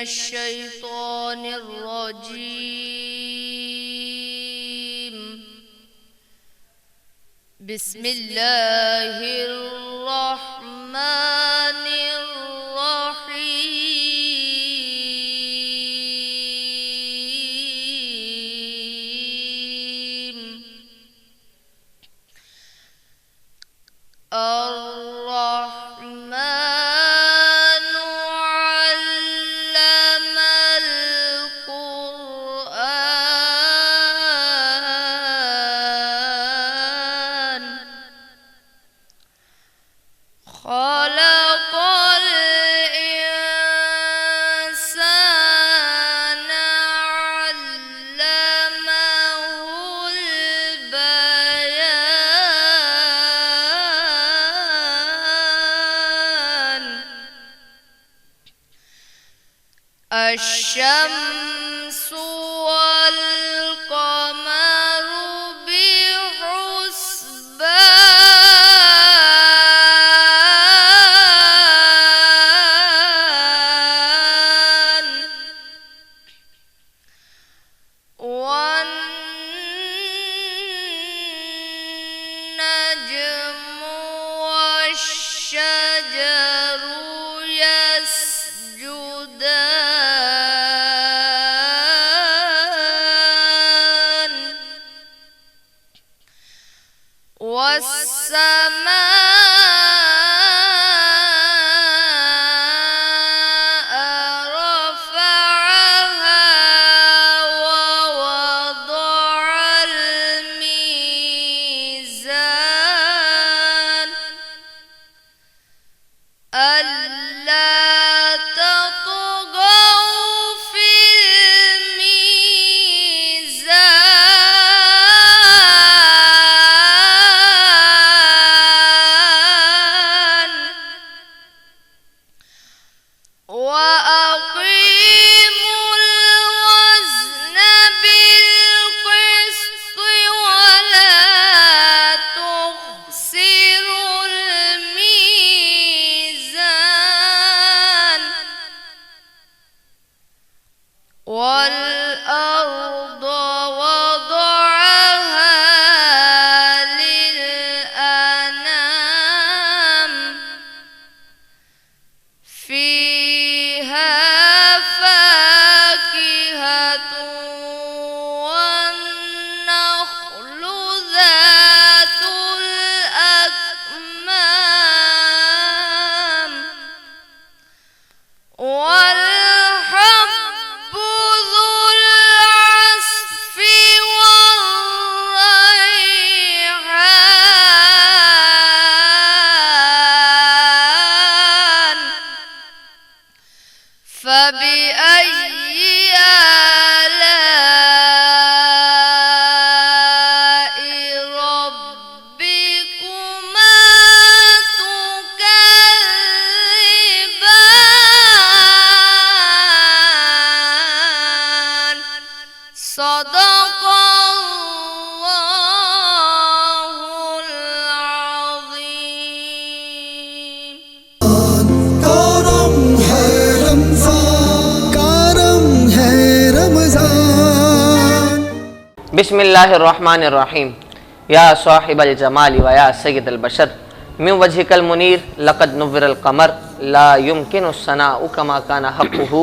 الشيطان الرجيم. بسم الله الرحمن الرحيم. الرحمن علم القرآن خلق الإنسان علمه البيان. الشمس والقمر بحسبان والنجم والشجر يسجدان والسماء رفعها ووضع الميزان ألا تطغوا في الميزان وأقيموا الوزن بالقسط ولا تخسروا الميزان. والأرض وضعها للأنام فيها فاكهة والنخل ذات الأكمام والحب ذو العصف والريحان. فبأي آلاء ربكما تكذبان. صدق الله العظيم. کرم ہے رمضان. بسم اللہ الرحمن الرحیم. یا صاحب الجمال و یا سید البشر من وجهک المنیر لقد نور القمر لا يمکن الثناء کما کان حقہ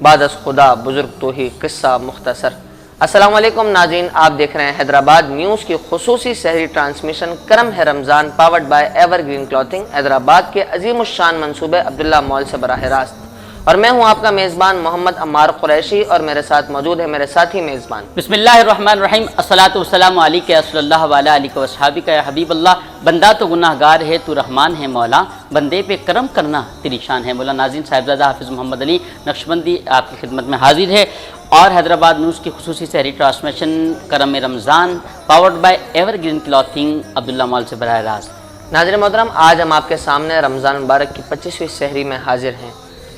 بعد از خدا بزرگ تو ہی قصہ مختصر. السلام علیکم ناظرین، آپ دیکھ رہے ہیں حیدرآباد نیوز کی خصوصی سحری ٹرانسمیشن کرم ہے Ramzan powered by Ever Green Clothing Hyderabad کے عظیم الشان منصوبے عبداللہ مال سے براہ راست. اور میں ہوں آپ کا میزبان محمد عمار قریشی اور میرے ساتھ موجود ہے میرے ساتھی میزبان. بسم اللہ الرحمن الرحیم. الصلاۃ والسلام علیک یا رسول اللہ وعلی آلہ وصحابہ یا حبیب اللہ. بندہ تو گناہ گار ہے، تو رحمان ہے مولا، بندے پہ کرم کرنا تیری شان ہے مولا. ناظرین، صاحبزادہ حافظ محمد علی نقشبندی آپ کی خدمت میں حاضر ہے اور حیدرآباد نیوز کی خصوصی سحری ٹرانسمیشن کرم Ramzan powered by Ever Green Clothing Abdullah Mall سے براہ راست. ناظرین محترم، آج ہم آپ کے سامنے رمضان مبارک کی 25ویں سحری میں حاضر ہیں.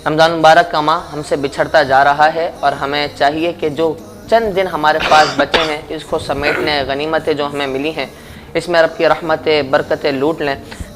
رمضان مبارک کا ماہ ہم سے بچھڑتا جا رہا ہے اور ہمیں چاہیے کہ جو چند دن ہمارے پاس بچے ہیں اس کو سمیٹ لیں، غنیمتیں جو ہمیں ملی ہیں اس میں رب کی رحمتیں برکتیں لوٹ لیں.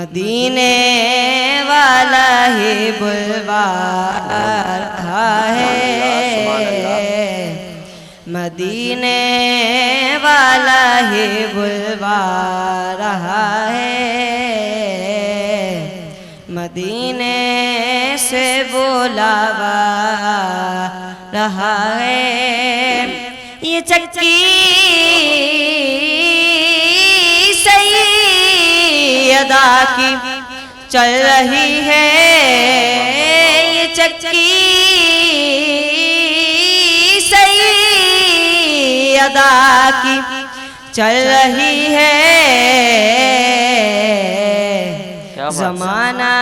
مدینے والا ہی بلوا رہا ہے مدینے والا ہی بلوا رہا ہے مدینے سے بلاوا رہا ہے یہ چکی سیدہ کی چل رہی ہے یہ چکی سیدہ کی چل رہی ہے زمانہ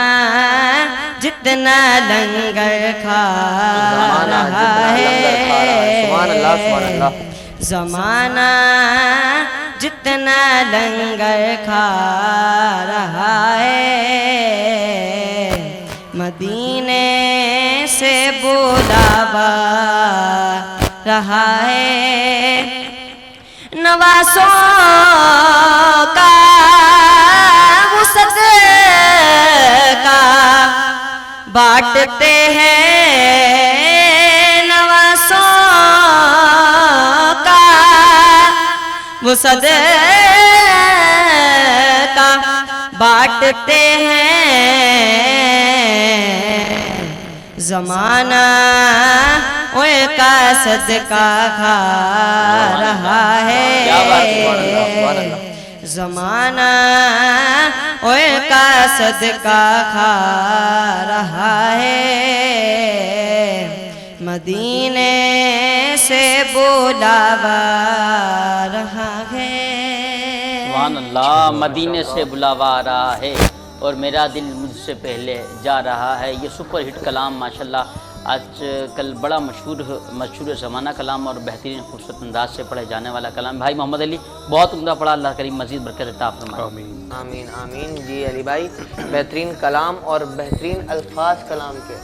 جتنا لنگر کھا رہا ہے زمانہ جتنا لنگر کھا رہا ہے مدینے سے بلاوا رہا ہے نواسوں کا وسعت کا بانٹتے ہیں نواسوں کا وسعت کا بانٹتے ہیں زمانہ ان کا صدقہ کھا رہا ہے زمانہ ان کا صدقہ کھا رہا ہے مدینے سے بلاوا رہا ہے سبحان اللہ مدینے سے بلاوا آ رہا ہے اور میرا دل مجھ سے پہلے جا رہا ہے یہ سپر ہٹ کلام ماشاءاللہ آج کل بڑا مشہور زمانہ کلام اور بہترین خوبصورت انداز سے پڑھے جانے والا کلام بھائی محمد علی بہت عمدہ پڑھا اللہ کریم مزید برکت عطا فرمائے آمین آمین آمین جی علی بھائی بہترین کلام اور بہترین الفاظ کلام کے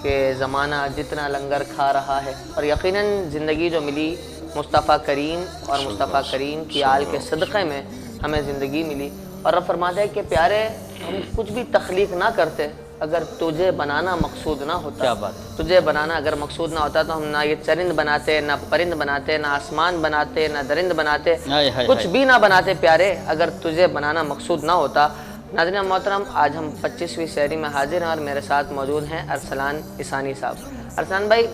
کہ زمانہ جتنا لنگر کھا رہا ہے اور یقیناً زندگی جو ملی مصطفیٰ کریم اور مصطفیٰ کریم کی آل کے صدقے میں ہمیں زندگی ملی اور رب فرماتا ہے کہ پیارے ہم کچھ بھی تخلیق نہ کرتے اگر تجھے بنانا مقصود نہ ہوتا کیا بات تجھے بنانا اگر مقصود نہ ہوتا تو ہم نہ یہ چرند بناتے نہ پرند بناتے نہ آسمان بناتے نہ درند بناتے کچھ بھی نہ بناتے پیارے اگر تجھے بنانا مقصود نہ ہوتا ناظرین محترم آج ہم 25ویں سحری میں حاضر ہیں اور میرے ساتھ موجود ہیں ارسلان عیسانی صاحب ارسلان بھائی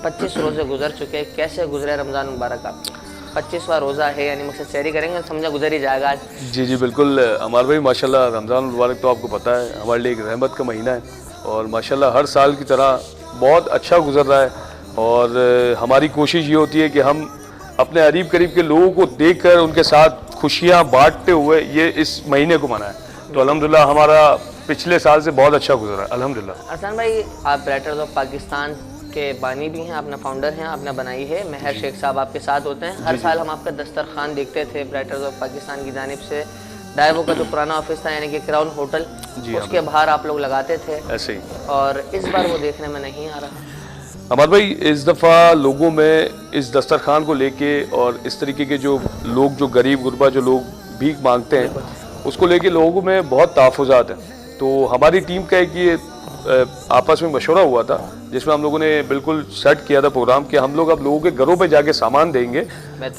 25 روزے گزر چکے کیسے گزرے رمضان مبارک آپ 25واں روزہ ہے یعنی مجھ سے سحری کریں گے سمجھا گزر ہی جائے گا آج جی جی بالکل عمار بھائی ماشاءاللہ رمضان المبارک تو آپ کو پتہ ہے ہمارے لیے ایک رحمت کا مہینہ ہے اور ماشاءاللہ ہر سال کی طرح بہت اچھا گزر رہا ہے اور ہماری کوشش یہ ہوتی ہے کہ ہم اپنے قریب قریب کے لوگوں کو دیکھ کر ان کے ساتھ خوشیاں بانٹتے ہوئے یہ اس مہینے کو منائیں تو الحمدللہ ہمارا پچھلے سال سے بہت اچھا گزرا ہے الحمدللہ ارسلان بھائی آپ رائٹرز آف پاکستان کے بانی بھی ہیں اپنا فاؤنڈر ہیں آپ نے بنائی ہے مہر شیخ صاحب آپ کے ساتھ ہوتے ہیں ہر سال ہم آپ کا دسترخوان دیکھتے تھے رائٹرز آف پاکستان کی جانب سے ڈائیو کا جو پرانا آفس تھا یعنی کہ کراؤن ہوٹل اس کے باہر آپ لوگ لگاتے تھے ایسے ہی اور اس بار وہ دیکھنے میں نہیں آ رہا عمار بھائی اس دفعہ لوگوں میں اس دسترخوان کو لے کے اور اس طریقے کے جو لوگ جو غریب غربا جو لوگ بھیک مانگتے ہیں اس کو لے کے لوگوں میں بہت تحفظات ہیں تو ہماری ٹیم کا ایک یہ آپس میں مشورہ ہوا تھا جس میں ہم لوگوں نے بالکل سیٹ کیا تھا پروگرام کہ ہم لوگ اب لوگوں کے گھروں پہ جا کے سامان دیں گے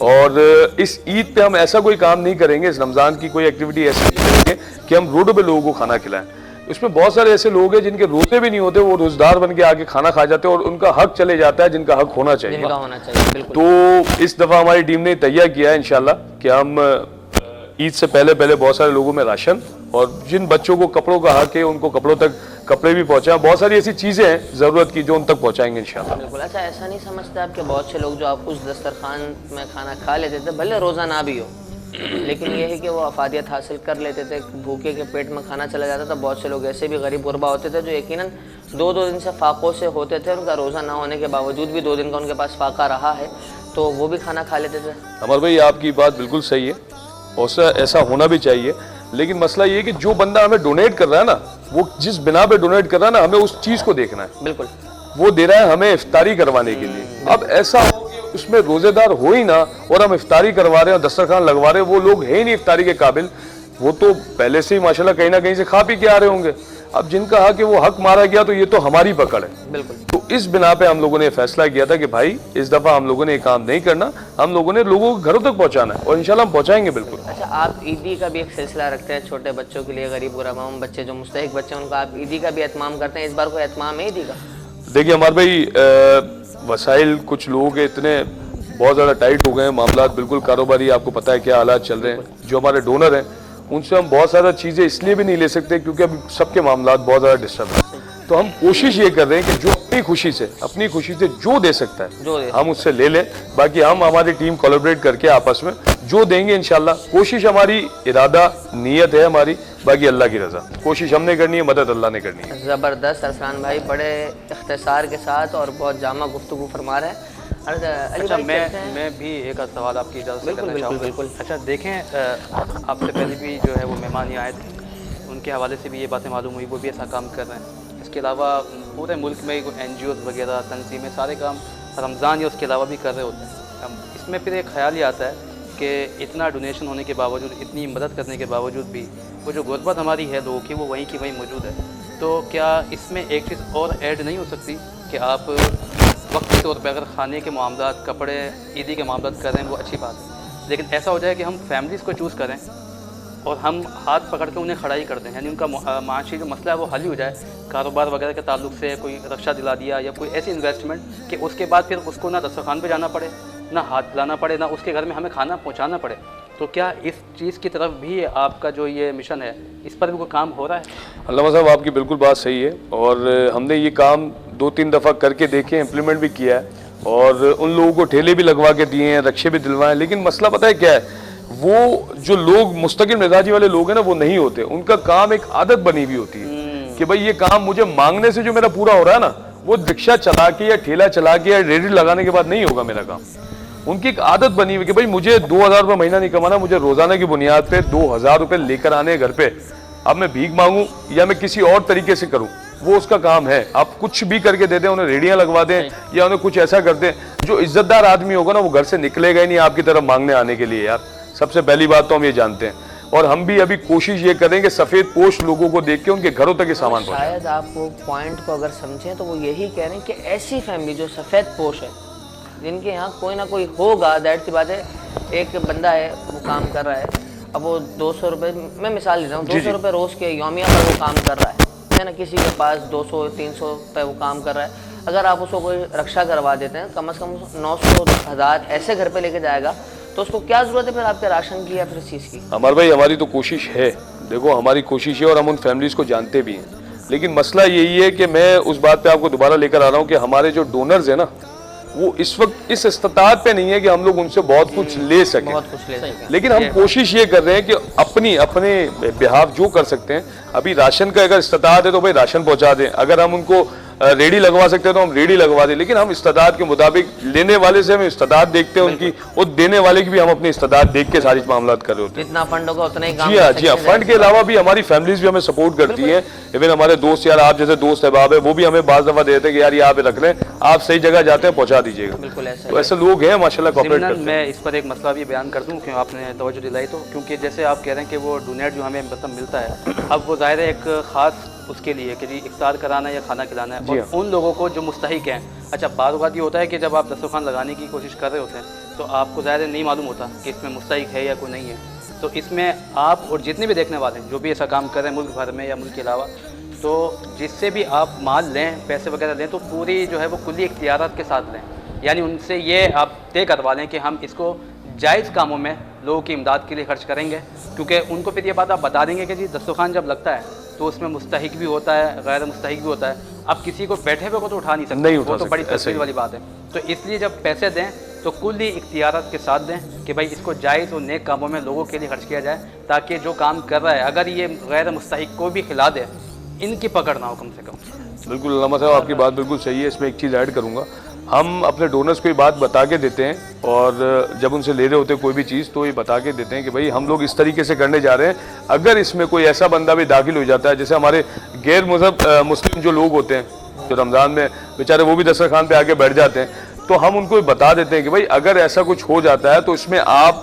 اور اس عید پہ ہم ایسا کوئی کام نہیں کریں گے اس رمضان کی کوئی ایکٹیویٹی ایسی نہیں کریں گے کہ ہم روڈوں پہ لوگوں کو کھانا کھلائیں اس میں بہت سارے ایسے لوگ ہیں جن کے روزے بھی نہیں ہوتے وہ روزدار بن کے آگے کھانا کھا جاتے ہیں اور ان کا حق چلے جاتا ہے جن کا حق ہونا چاہیے تو اس دفعہ ہماری ٹیم نے تیار کیا ہے انشاءاللہ کہ ہم عید سے پہلے بہت سارے لوگوں میں راشن اور جن بچوں کو کپڑوں کا حق ہے ان کو کپڑوں تک کپڑے بھی پہنچائیں بہت ساری ایسی چیزیں ہیں ضرورت کی جو ان تک پہنچائیں گے انشاءاللہ بالکل اچھا ایسا نہیں سمجھتے آپ کہ بہت سے لوگ جو آپ اس دسترخوان میں کھانا کھا لیتے تھے بھلے روزہ نہ بھی ہو لیکن یہ ہے کہ وہ افادیت حاصل کر لیتے تھے بھوکے کے پیٹ میں کھانا چلا جاتا تھا بہت سے لوگ ایسے بھی غریب غربا ہوتے تھے جو یقیناً 2 دن سے فاقوں سے ہوتے تھے ان کا روزہ نہ ہونے کے باوجود بھی 2 دن کا ان کے پاس فاقہ رہا ہے تو وہ بھی کھانا کھا لیتے تھے عمر بھائی آپ کی بات بالکل صحیح ہے اور ایسا ہونا بھی چاہیے لیکن مسئلہ یہ ہے کہ جو بندہ ہمیں ڈونیٹ کر رہا ہے نا وہ جس بنا پہ ڈونیٹ کر رہا ہے نا ہمیں اس چیز کو دیکھنا ہے بالکل وہ دے رہا ہے ہمیں افطاری کروانے کے لیے اب ایسا ہو کہ اس میں روزے دار ہو ہی نہ اور ہم افطاری کروا رہے ہیں اور دسترخوان لگوا رہے ہیں وہ لوگ ہیں ہی نہیں افطاری کے قابل وہ تو پہلے سے ہی ماشاءاللہ کہیں نہ کہیں سے کھا پی کے آ رہے ہوں گے. اب جن کا حق ہے وہ حق مارا گیا تو یہ تو ہماری پکڑ ہے. بالکل. تو اس بنا پہ ہم لوگوں نے فیصلہ کیا تھا کہ بھائی اس دفعہ ہم لوگوں نے یہ کام نہیں کرنا, ہم لوگوں نے لوگوں کو گھروں تک پہنچانا ہے اور انشاءاللہ ہم پہنچائیں گے بالکل. اچھا, آپ عیدی کا بھی ایک سلسلہ رکھتے ہیں چھوٹے بچوں کے لیے, غریب غربا بچے جو مستحق بچے ہیں ان کا آپ عیدی کا بھی اہتمام کرتے ہیں. اس بار کوئی اہتمام ہے عیدی کا؟ دیکھیے ہمارے بھائی وسائل کچھ لوگوں کے اتنے بہت زیادہ ٹائٹ ہو گئے ہیں, معاملات بالکل کاروباری, آپ کو پتہ ہے کیا حالات چل رہے ہیں. جو ہمارے ڈونر ہیں ان سے ہم بہت زیادہ چیزیں اس لیے بھی نہیں لے سکتے کیونکہ ابھی سب کے معاملات بہت زیادہ ڈسٹرب ہیں. تو ہم کوشش یہ کر رہے ہیں کہ جو اپنی خوشی سے جو دے سکتا ہے ہم اس سے لے لیں. باقی ہم ہماری ٹیم کولیبریٹ کر کے آپس میں جو دیں گے انشاءاللہ. کوشش ہماری ارادہ نیت ہے ہماری, باقی اللہ کی رضا. کوشش ہم نے کرنی ہے, مدد اللہ نے کرنی ہے. زبردست. ارسلان بھائی بڑے اختصار کے ساتھ اور بہت جامع گفتگو فرما رہے ہیں. اچھا, میں بھی ایک سوال آپ کی اجازت سے کرنا چاہوں گا. بالکل. اچھا دیکھیں, آپ سے پہلے بھی جو ہے وہ مہمان یہاں آئے تھے, ان کے حوالے سے بھی یہ باتیں معلوم ہوئی, وہ بھی ایسا کام کر رہے ہیں. اس کے علاوہ پورے ملک میں این جی اوز وغیرہ تنظیمیں سارے کام رمضان یا اس کے علاوہ بھی کر رہے ہوتے ہیں. اس میں پھر ایک خیال یہ آتا ہے کہ اتنا ڈونیشن ہونے کے باوجود, اتنی مدد کرنے کے باوجود بھی وہ جو غربت ہماری ہے لوگوں کی وہ وہیں کی وہیں موجود ہے. تو کیا اس میں ایک چیز اور ایڈ نہیں ہو سکتی کہ آپ وقتی طور پہ اگر کھانے کے معاملات, کپڑے, عیدی کے معاملات کر رہے ہیں وہ اچھی بات ہے, لیکن ایسا ہو جائے کہ ہم فیملیز کو چوز کریں اور ہم ہاتھ پکڑ کے انہیں کھڑائی کر دیں, یعنی ان کا معاشی جو مسئلہ ہے وہ حل ہی ہو جائے. کاروبار وغیرہ کے تعلق سے کوئی رکشہ دلا دیا یا کوئی ایسی انویسٹمنٹ کہ اس کے بعد پھر اس کو نہ دسترخوان پہ جانا پڑے, نہ ہاتھ پلانا پڑے, نہ اس کے گھر میں ہمیں کھانا پہنچانا پڑے. تو کیا اس چیز کی طرف بھی آپ کا جو یہ مشن ہے اس پر بھی کوئی کام ہو رہا ہے؟ علامہ صاحب آپ کی بالکل بات صحیح ہے, اور ہم نے یہ کام 2-3 دفعہ کر کے دیکھے, امپلیمنٹ بھی کیا ہے, اور ان لوگوں کو ٹھیلے بھی لگوا کے دیے ہیں, رکشے بھی دلوائے. لیکن مسئلہ پتہ ہے کیا ہے, وہ جو لوگ مستقل مزاجی والے لوگ ہیں نا وہ نہیں ہوتے. ان کا کام ایک عادت بنی ہوئی ہوتی ہے کہ بھائی یہ کام مجھے مانگنے سے جو میرا پورا ہو رہا ہے نا, وہ رکشہ چلا کے یا ٹھیلا چلا کے یا ریڈی لگانے کے بعد نہیں ہوگا میرا کام. ان کی ایک عادت بنی ہوئی کہ بھائی مجھے 2000 روپے مہینہ نہیں کمانا, مجھے روزانہ کی بنیاد پہ 2000 روپے لے کر آنے گھر پہ. اب میں بھیک مانگوں یا میں کسی اور طریقے سے کروں, وہ اس کا کام ہے. آپ کچھ بھی کر کے دے دیں, انہیں ریڑیاں لگوا دیں یا انہیں کچھ ایسا کر دیں, جو عزت دار آدمی ہوگا نا وہ گھر سے نکلے گا ہی نہیں آپ کی طرف مانگنے آنے کے لیے. یار سب سے پہلی بات تو ہم یہ جانتے ہیں, اور ہم بھی ابھی کوشش یہ کریں کہ سفید پوش لوگوں کو دیکھ کے ان کے گھروں تک یہ سامان پہنچائیں. شاید آپ وہ پوائنٹ کو اگر سمجھیں تو وہ یہی کہہ رہے ہیں کہ ایسی فیملی جو سفید پوش ہے, جن کے یہاں کوئی نہ کوئی ہوگا, دیٹ سی بات ہے. ایک بندہ ہے وہ کام کر رہا ہے, اب وہ 200 روپے, میں مثال دے رہا ہوں, 200 روپے روز کے یومیہ پر وہ کام کر رہا ہے نا, کسی کے پاس 200-300 پہ وہ کام کر رہا ہے. اگر آپ اس کو کوئی رکشہ کروا دیتے ہیں, کم از کم 900-1000 ایسے گھر پہ لے کے جائے گا, تو اس کو کیا ضرورت ہے پھر آپ کے راشن کی یا پھر اس چیز کی؟ ہمارے بھائی ہماری تو کوشش ہے, دیکھو ہماری کوشش ہے اور ہم ان فیملیز کو جانتے بھی ہیں. لیکن مسئلہ یہی ہے کہ میں اس بات پہ آپ کو دوبارہ لے کر آ رہا ہوں کہ ہمارے جو ڈونرز ہیں نا وہ اس وقت اس استطاعت پہ نہیں ہے کہ ہم لوگ ان سے بہت کچھ لے سکیں. لیکن ہم کوشش یہ کر رہے ہیں کہ اپنے بہاف جو کر سکتے ہیں. ابھی راشن کا اگر استطاعت ہے تو بھائی راشن پہنچا دیں, اگر ہم ان کو ریڈی لگوا سکتے ہیں تو ہم ریڈی لگوا دیں. لیکن ہم استطاعت کے مطابق, لینے والے سے ہم استطاعت دیکھتے ہیں ان کی, اور دینے والے کی بھی ہم اپنی استطاعت دیکھ کے ساری معاملات کر رہے ہوتے ہیں. جتنا فنڈ ہوگا اتنا ہی کام. جی ہاں, فنڈ کے علاوہ بھی ہماری فیملیز بھی ہمیں سپورٹ کرتی ہیں. ایون ہمارے دوست یار, آپ جیسے دوست احباب ہیں, وہ بھی ہمیں بعض دفعہ دیتے ہیں کہ یار یہ آپ رکھ لیں, آپ صحیح جگہ جاتے ہیں پہنچا دیجیے گا. تو ایسے لوگ ہیں ماشاءاللہ کوآپریٹ کرتے ہیں. میں اس پر ایک مسئلہ بھی بیان کر دوں کہ آپ نے توجہ دلائی تو, کیونکہ جیسے آپ کہہ رہے ہیں کہ وہ ڈونیٹ جو ہمیں مطلب ملتا ہے, اب وہ ظاہر ہے ایک خاص اس کے لیے کہ جی افطار کرانا ہے یا کھانا کھلانا ہے, اور ان لوگوں کو جو مستحق ہیں. اچھا بعض اوقات یہ ہوتا ہے کہ جب آپ دسترخوان لگانے کی کوشش کر رہے ہوتے ہیں تو آپ کو ظاہر نہیں معلوم ہوتا کہ اس میں مستحق ہے یا کوئی نہیں ہے. تو اس میں آپ اور جتنے بھی دیکھنے والے ہیں جو بھی ایسا کام کر رہے ہیں ملک بھر میں یا ملک کے علاوہ, تو جس سے بھی آپ مال لیں, پیسے وغیرہ لیں, تو پوری جو ہے وہ کلی اختیارات کے ساتھ لیں. یعنی ان سے یہ آپ طے کروا لیں کہ ہم اس کو جائز کاموں میں لوگوں کی امداد کے لیے خرچ کریں گے. کیونکہ ان کو پھر یہ بات آپ بتا دیں گے کہ جی دسترخوان جب لگتا ہے تو اس میں مستحق بھی ہوتا ہے, غیر مستحق بھی ہوتا ہے. اب کسی کو بیٹھے ہوئے کو تو اٹھا نہیں سکتے, وہ تو بڑی تفصیل والی بات ہے. تو اس لیے جب پیسے دیں تو کل ہی اختیارات کے ساتھ دیں کہ بھائی اس کو جائز اور نیک کاموں میں لوگوں کے لیے خرچ کیا جائے, تاکہ جو کام کر رہا ہے اگر یہ غیر مستحق کو بھی کھلا دے, ان کی پکڑ نہ ہو کم سے کم. بالکل علامہ صاحب آپ کی بات بالکل صحیح ہے. اس میں ایک چیز ایڈ کروں گا, ہم اپنے ڈونرز کو یہ بات بتا کے دیتے ہیں, اور جب ان سے لے رہے ہوتے ہیں کوئی بھی چیز تو یہ بتا کے دیتے ہیں کہ بھائی ہم لوگ اس طریقے سے کرنے جا رہے ہیں. اگر اس میں کوئی ایسا بندہ بھی داخل ہو جاتا ہے, جیسے ہمارے غیر مسلم جو لوگ ہوتے ہیں جو رمضان میں بیچارے وہ بھی دسترخوان پہ آ کے بیٹھ جاتے ہیں, تو ہم ان کو بتا دیتے ہیں کہ بھائی اگر ایسا کچھ ہو جاتا ہے تو اس میں آپ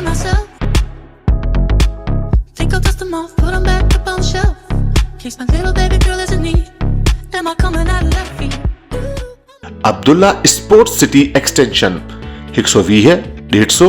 at myself. Think I'll dust them off, put them back up on the shelf. Case my little baby girl is in need. Am I coming out of left field? Abdullah sports city extension 120 150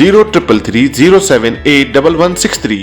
0333078163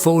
4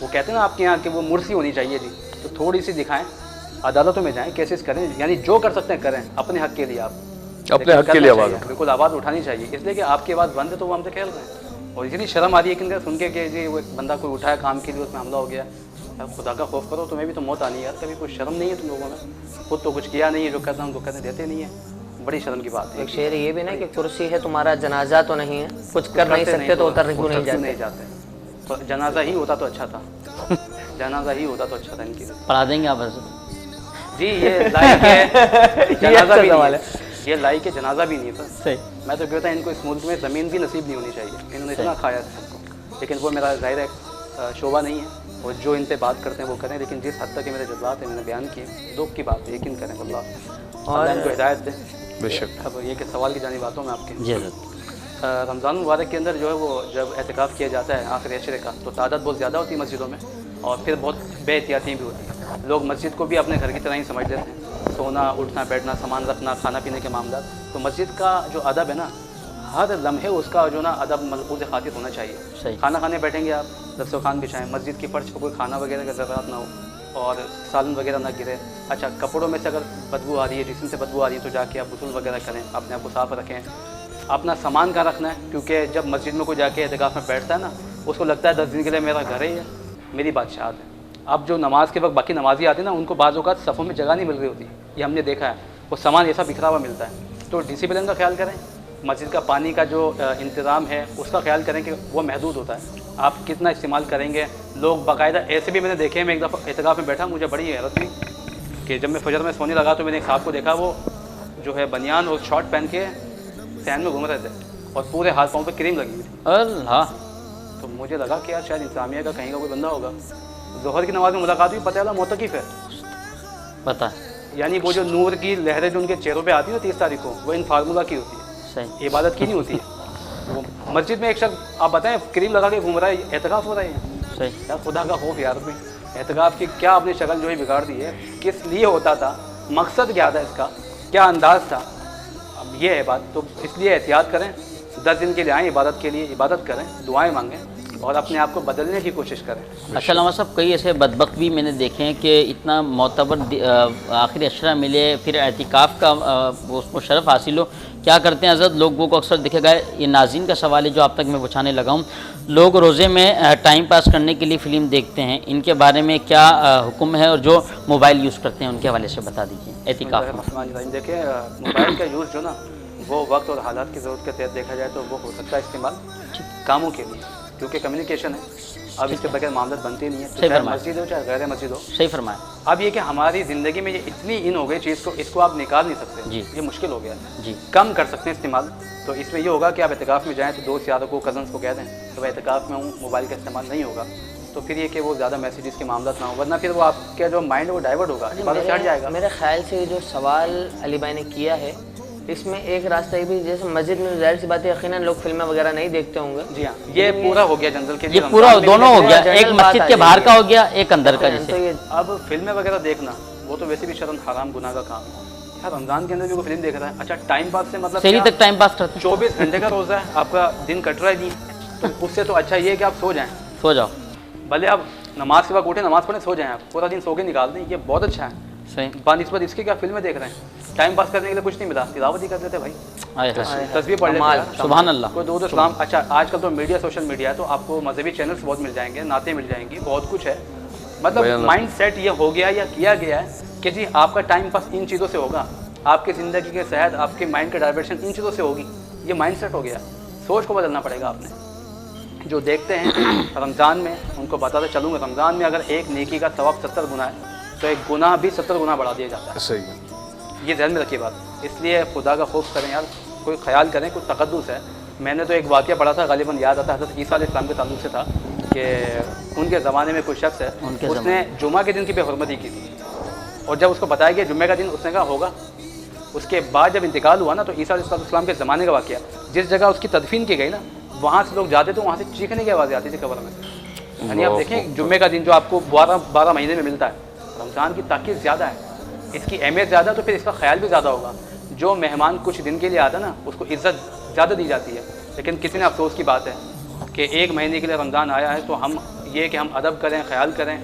وہ کہتے ہیں نا آپ کے یہاں کہ وہ مرسی ہونی چاہیے جی، تو تھوڑی سی دکھائیں، عدالتوں میں جائیں، کیسز کریں، یعنی جو کر سکتے ہیں کریں اپنے حق کے لیے. آپ اپنے حق کے لیے آواز بالکل آواز اٹھانی چاہیے، اس لیے کہ آپ کی آواز بند ہے تو وہ ہم سے کھیل رہے ہیں. اور اسی لیے شرم آ رہی ہے کہ سن کے کہ جی وہ ایک بندہ کوئی اٹھایا کام کے لیے، اس میں حملہ ہو گیا. خدا کا خوف کرو، تمہیں بھی تو موت آنی ہے یار. کبھی کوئی شرم نہیں ہے تم لوگوں میں؟ خود تو کچھ کیا نہیں ہے، جو کہتے ہیں ہم کو کہتے دیتے نہیں ہیں. بڑی شرم کی بات ہے. ایک شعر یہ بھی نا کہ کرسی ہے تمہارا جنازہ تو نہیں ہے، کچھ کر نہیں سکتے تو اتر کیوں نہیں جاتے. جنازہ ہی ہوتا تو اچھا تھا، جنازہ ہی ہوتا تو اچھا تھا ان کی. پڑھا دیں گے آپ جی یہ لائق ہے جنازہ بھی نہیں ہے، یہ لائق ہے جنازہ بھی نہیں تھا. صحیح. میں تو کہتا ہوں ان کو اس ملک میں زمین بھی نصیب نہیں ہونی چاہیے، انہوں نے اتنا کھایا سب کو. لیکن وہ میرا ظاہر ہے شعبہ نہیں ہے، اور جو ان پہ بات کرتے ہیں وہ کریں. لیکن جس حد تک کہ میرے جذبات ہیں میں نے بیان کیے، دکھ کی بات ہے، یقین کریں اللہ ان کو ہدایت دیں. بے شک. اب یہ کہ سوال کی جانب آتا ہوں میں آپ کے. جی حضرت. رمضان مبارک کے اندر جو ہے وہ جب اعتکاف کیا جاتا ہے آخری عشرے کا، تو تعداد بہت زیادہ ہوتی ہے مسجدوں میں، اور پھر بہت بے احتیاطی بھی ہوتی ہے. لوگ مسجد کو بھی اپنے گھر کی طرح ہی سمجھ لیتے ہیں، سونا اٹھنا بیٹھنا سامان رکھنا کھانا پینے کے معاملات. تو مسجد کا جو ادب ہے نا، ہر لمحے اس کا جو نا ادب ملحوظ خاطر ہونا چاہیے. صحیح. کھانا کھانے بیٹھیں گے آپ، دسترخوان بچھائیں، مسجد کی فرش پہ کوئی کھانا وغیرہ کا ذرات نہ ہو اور سالن وغیرہ نہ گرے. اچھا کپڑوں میں سے اگر بدبو آ رہی ہے، جسم سے بدبو آ رہی ہے، تو جا کے آپ غسل وغیرہ کریں، اپنے آپ کو صاف رکھیں. اپنا سامان کہاں رکھنا ہے، کیونکہ جب مسجد میں کوئی جا کے اعتکاف میں بیٹھتا ہے نا، اس کو لگتا ہے 10 دن کے لیے میرا گھر ہی ہے، میری بادشاہت ہے. اب جو نماز کے وقت باقی نمازی آتے ہیں نا، ان کو بعض اوقات صفوں میں جگہ نہیں مل رہی ہوتی، یہ ہم نے دیکھا ہے. وہ سامان ایسا بکھرا ہوا ملتا ہے. تو ڈسپلن کا خیال کریں، مسجد کا پانی کا جو انتظام ہے اس کا خیال کریں کہ وہ محدود ہوتا ہے، آپ کتنا استعمال کریں گے. لوگ باقاعدہ ایسے بھی میں نے دیکھے ہیں. میں ایک دفعہ اعتکاف میں بیٹھا، مجھے بڑی حیرت ہوئی کہ جب میں فجر میں سونے لگا تو میں نے ایک صاحب کو دیکھا، وہ جو ہے بنیان اور شارٹ پہن کے سین میں گھوم رہے تھے اور پورے ہاتھ پاؤں پہ کریم لگی ہوئی تھی. اللہ. تو مجھے لگا کہ یار شاید انتظامیہ کا کہیں کا کوئی بندہ ہوگا. ظہر کی نماز میں ملاقات ہوئی، پتہ چلا معتکف ہے. بتا. یعنی وہ جو نور کی لہریں جو ان کے چہروں پہ آتی ہیں نا 30 تاریخ کو، وہ ان فارمولہ کی ہوتی ہے. صحیح. عبادت کی نہیں ہوتی ہے. وہ مسجد میں ایک شخص آپ بتائیں کریم لگا کے گھوم رہا ہے، اعتکاف ہو رہا ہے. صحیح. یار خدا کا خوف یار، بھی اعتکاف کی کیا اپنی شکل جو ہے بگاڑ دی ہے. کس لیے ہوتا تھا، مقصد کیا تھا اس کا، کیا انداز تھا. اب یہ ہے بات. تو اس لیے احتیاط کریں. 10 دن کے لیے آئیں عبادت کے لیے، عبادت کریں، دعائیں مانگیں اور اپنے آپ کو بدلنے کی کوشش کریں. اچھا علامہ صاحب، کئی ایسے بدبخت بھی میں نے دیکھے ہیں کہ اتنا معتبر آخری عشرہ ملے، پھر اعتکاف کا اس کو شرف حاصل ہو، کیا کرتے ہیں حضرت؟ لوگوں کو اکثر دیکھے گا، یہ ناظرین کا سوال ہے جو آپ تک میں پہنچانے لگا ہوں. لوگ روزے میں ٹائم پاس کرنے کے لیے فلم دیکھتے ہیں، ان کے بارے میں کیا حکم ہے؟ اور جو موبائل یوز کرتے ہیں ان کے حوالے سے بتا دیجیے اعتکاف میں. دیکھیں موبائل کا یوز جو نا وہ وقت اور حالات کی ضرورت کے تحت دیکھا جائے تو وہ ہو سکتا ہے استعمال کاموں کے لیے، کیونکہ کمیونیکیشن ہے. اب اس کے بغیر معاملات بنتے نہیں ہیں، چاہے مسجد ہو چاہے غیر مسجد ہو. صحیح فرمایا. اب یہ کہ ہماری زندگی میں یہ اتنی ان ہو گئی چیز کو، اس کو آپ نکال نہیں سکتے. جی. یہ مشکل ہو گیا. جی. کم کر سکتے ہیں استعمال. تو اس میں یہ ہوگا کہ آپ اعتکاف میں جائیں تو دوست یاروں کو کزنس کو کہہ دیں کہ میں اعتکاف میں ہوں، موبائل کا استعمال نہیں ہوگا. تو پھر یہ کہ وہ زیادہ میسیجز کے معاملات نہ ہو، ورنہ پھر وہ آپ کا جو مائنڈ ہے وہ ڈائیورٹ ہوگا، عبادت سے ہٹ جائے گا. میرے خیال سے جو سوال علی بھائی نے کیا ہے اس میں ایک راستہ یہ بھی، جیسے مسجد میں ظاہر سی بات ہے یقیناً لوگ فلمیں وغیرہ نہیں دیکھتے ہوں گے. جی ہاں، یہ پورا ہو گیا جنرل کے لیے. یہ پورا دونوں ہو گیا، ایک مسجد کے باہر کا ہو گیا، ایک اندر کا. جیسے اب فلمیں وغیرہ دیکھنا وہ تو ویسے بھی شرم حرام گناہ کا کام ہے. یار رمضان کے اندر بھی کوئی فلم دیکھ رہا ہے، اچھا ٹائم پاس سے مطلب سحری تک ٹائم پاس کرتے ہیں. 24 گھنٹے کا روزہ ہے، آپ کا دن کٹ رہا ہے نہیں، تو اس سے تو اچھا یہ ہے کہ آپ سو جائیں. سو جاؤ. بھلے آپ نماز کے وقت اٹھیں، نماز پڑھیں، سو جائیں، آپ پورا دن سو کے نکال دیں. یہ بہت اچھا ہے. صحیح. بنسبت اس کے کیا فلمیں دیکھ رہے ہیں، ٹائم پاس کرنے کے لیے کچھ نہیں ملا، تلاوت ہی کر دیتے بھائی، تصویر پڑھ لیتے. سبحان اللہ. کوئی درود اسلام. اچھا آج کل تو میڈیا سوشل میڈیا ہے تو آپ کو مذہبی چینلز بہت مل جائیں گے، نعتیں مل جائیں گی، بہت کچھ ہے. مطلب مائنڈ سیٹ یہ ہو گیا یا کیا گیا ہے کہ جی آپ کا ٹائم پاس ان چیزوں سے ہوگا، آپ کی زندگی کے صحت، آپ کے مائنڈ کا ڈائیورشن ان چیزوں سے ہوگی. یہ مائنڈ سیٹ ہو گیا. سوچ کو بدلنا پڑے گا آپ نے. جو دیکھتے ہیں رمضان میں ان کو بتاتا چلوں گا، رمضان میں اگر ایک نیکی کا ثواب 70 گنا ہے تو ایک گناہ بھی 70 گنا بڑھا دیا جاتا ہے. صحیح. یہ ذہن میں رکھیے بات. اس لیے خدا کا خوف کریں یار، کوئی خیال کریں، کوئی تقدس ہے. میں نے تو ایک واقعہ پڑھا تھا، غالباً یاد آتا حضرت عیسیٰ علیہ السلام کے تعلق سے تھا کہ ان کے زمانے میں کوئی شخص ہے، اس نے جمعہ کے دن کی بے حرمتی کی تھی، اور جب اس کو بتایا گیا جمعہ کا دن، اس نے کہا ہوگا. اس کے بعد جب انتقال ہوا نا تو عیسیٰ علیہ السلام کے زمانے کا واقعہ، جس جگہ اس کی تدفین کی گئی نا وہاں سے لوگ جاتے تو وہاں سے چیخنے کی آوازیں آتی تھی قبر میں سے. یعنی آپ دیکھیں جمعے کا دن جو آپ کو 12 مہینے میں ملتا ہے، رمضان کی تاکید زیادہ ہے، اس کی اہمیت زیادہ، تو پھر اس کا خیال بھی زیادہ ہوگا. جو مہمان کچھ دن کے لیے آتا ہے نا اس کو عزت زیادہ دی جاتی ہے. لیکن کسی نے افسوس کی بات ہے کہ 1 مہینے کے لیے رمضان آیا ہے تو ہم یہ کہ ہم ادب کریں، خیال کریں.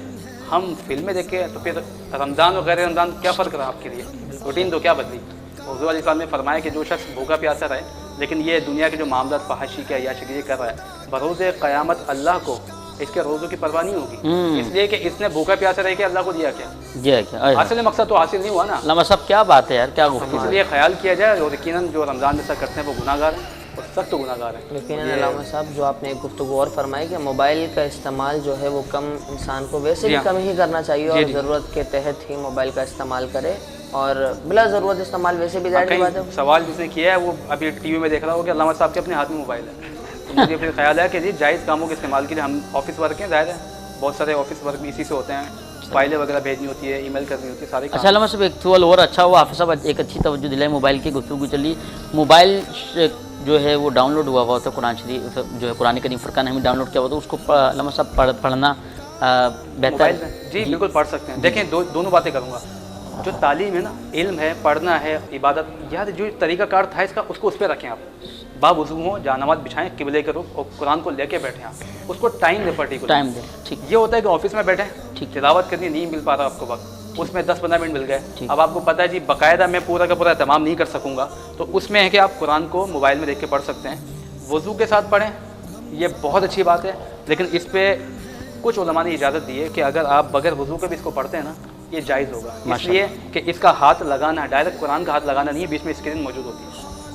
ہم فلمیں دیکھیں تو پھر رمضان اور غیر رمضان کیا فرق رہا آپ کے لیے؟ روٹین تو کیا بدلی؟ حضور علیہ السلام نے فرمایا کہ جو شخص بھوکا پیاسا رہے لیکن یہ دنیا کے جو معاملات فحاشی کا یا شکریہ کر رہا ہے، بروز قیامت اللہ کو اس کے روزوں کی پرواہ نہیں ہوگی، اس لیے کہ اس نے بھوکا پیاسا رہ کے اللہ کو دیا کیا؟ اصل مقصد تو حاصل نہیں ہوا نا. علامہ صاحب کیا بات ہے یار، کیا گفتگو اس لیے خیال کیا جائے. اور یقیناً جو رمضان میں ایسا کرتے ہیں وہ گناہ گار ہیں اور سخت گناہ گار ہیں. لیکن علامہ صاحب جو آپ نے ایک گفتگو اور فرمائی کہ موبائل کا استعمال جو ہے وہ کم انسان کو ویسے بھی کم ہی کرنا چاہیے اور ضرورت کے تحت ہی موبائل کا استعمال کرے، اور بلا ضرورت استعمال ویسے بھی ظاہر بات ہے. سوال جس نے کیا ہے وہ ابھی ٹی وی میں دیکھ رہا ہو کہ علامہ صاحب کے اپنے ہاتھ میں موبائل ہے، تو مجھے پھر خیال ہے کہ جی جائز کاموں کے استعمال کے لیے ہم آفس ورک ہیں، ظاہر ہے بہت سارے آفس ورک بھی اسی سے ہوتے ہیں، فائلیں وغیرہ بھیجنی ہوتی ہے، ای میل کرنی ہوتی ہے، سارے. اچھا علامہ صاحب ایک سوال اور اچھا ہوا، حافظ صاحب ایک اچھی توجہ دلائے، موبائل کی گفتگو چلی. موبائل جو ہے وہ ڈاؤن لوڈ ہوا ہوا ہوتا ہے، قرآن شریف جو ہے قرآن کریم فرقان حمید ڈاؤن لوڈ کیا ہوا ہوتا ہے، اس کو علامہ صاحب پڑھنا بہتر ہے؟ جی بالکل پڑھ سکتے ہیں. دیکھیں دونوں باتیں کروں گا. جو تعلیم ہے نا، علم ہے، پڑھنا ہے، عبادت، یاد جو طریقہ کار تھا اس کو اس پہ رکھیں. آپ باوضو ہوں، جانماز بچھائیں قبلے کے رخ اور قرآن کو لے کے بیٹھیں. آپ اس کو ٹائم دیں، پرٹیکولر ٹائم دیں. ٹھیک. یہ ہوتا ہے کہ آفس میں بیٹھیں، تلاوت کرنی نہیں مل پا رہا آپ کو وقت، اس میں 10-15 منٹ مل گئے. اب آپ کو پتہ ہے جی باقاعدہ میں پورا کا پورا اہتمام نہیں کر سکوں گا، تو اس میں ہے کہ آپ قرآن کو موبائل میں دیکھ کے پڑھ سکتے ہیں. وضو کے ساتھ پڑھیں، یہ بہت اچھی بات ہے. لیکن اس پہ کچھ علماء نے اجازت دی ہے کہ اگر آپ بغیر وضو کے بھی اس کو پڑھتے ہیں نا، یہ جائز ہوگا، اس لیے کہ اس کا ہاتھ لگانا ڈائریکٹ قرآن کا ہاتھ لگانا نہیں ہے، بیچ میں اسکرین موجود ہوتی ہے.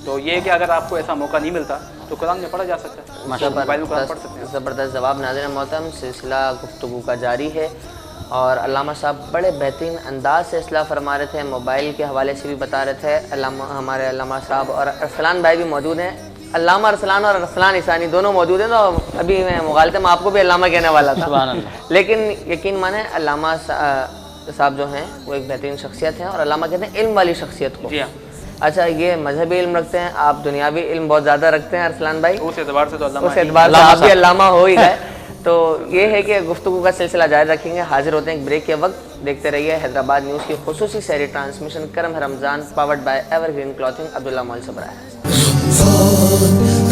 تو یہ کہ اگر آپ کو ایسا موقع نہیں ملتا تو قرآن میں پڑھا جا سکتا ہے، موبائل میں قرآن پڑھ سکتے ہیں. زبردست جواب. ناظرین محترم، سلسلہ گفتگو کا جاری ہے اور علامہ صاحب بڑے بہترین انداز سے اصلاح فرما رہے تھے، موبائل کے حوالے سے بھی بتا رہے تھے. ہمارے علامہ صاحب اور ارسلان بھائی بھی موجود ہیں. علامہ ارسلان اور ارسلان عیسانی دونوں موجود ہیں. تو ابھی میں مغالطے میں آپ کو بھی علامہ کہنے والا تھا، لیکن یقین مانیں علامہ صاحب جو ہیں وہ ایک بہترین شخصیت ہیں، اور علامہ کہتے ہیں علم والی شخصیت کو. اچھا، یہ مذہبی علم رکھتے ہیں، آپ دنیاوی علم بہت زیادہ رکھتے ہیں ارسلان بھائی. اس اعتبار سے تو اس اعتبار سے آپ بھی علامہ ہو ہی گئے. تو یہ ہے کہ گفتگو کا سلسلہ جاری رکھیں گے. حاضر ہوتے ہیں ایک بریک کے وقت. دیکھتے رہیے حیدرآباد نیوز کی خصوصی سحری ٹرانسمیشن کرم ہے Ramzan, powered by Ever Green Clothing, Abdullah Mall سے براہ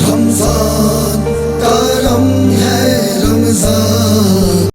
رمضان کرم ہے Ramzan.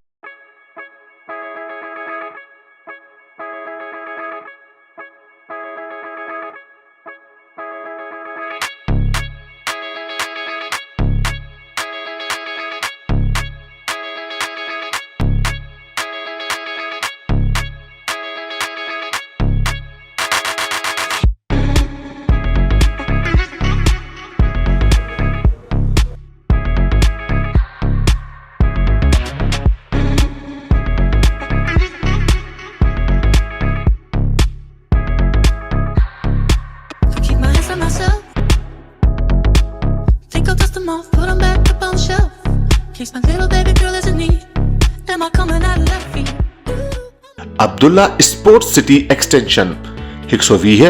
Abdullah sport city extension 120 ہے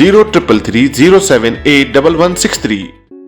0333078163.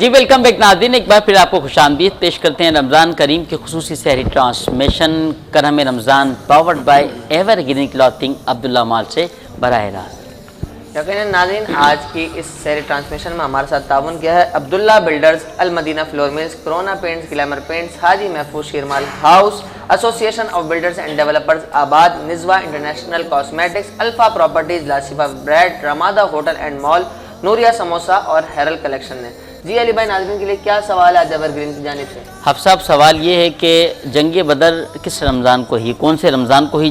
جی ویلکم بیک ناظرین، ایک بار پھر آپ کو خوش آمدید پیش کرتے ہیں رمضان کریم کی خصوصی سحری ٹرانسمیشن کرم Ramzan powered by Ever Green Clothing Abdullah Mall سے براہ راست. یقیناً ناظرین آج کی اس سیر ٹرانسمیشن میں ہمارے ساتھ تعاون کیا ہے Abdullah builders, Almadina flour mills, Corona paints, Glamour paints, Haji Mahfooz sheermal house, association of builders and developers ABAD, نزوہ انٹرنیشنل کاسمیٹکس، الفا پراپرٹیز، لاسفہ bread, Ramada hotel and mall, نوریہ سموسہ اور ہیرل کلیکشن نے۔ جی علی بھائی، ناظرین کے لیے کیا سوال ہے آج ایور گرین کی جانب سے؟ حفظ صاحب سوال یہ ہے کہ جنگ بدر کس رمضان کو ہی، کون سے رمضان کو ہی،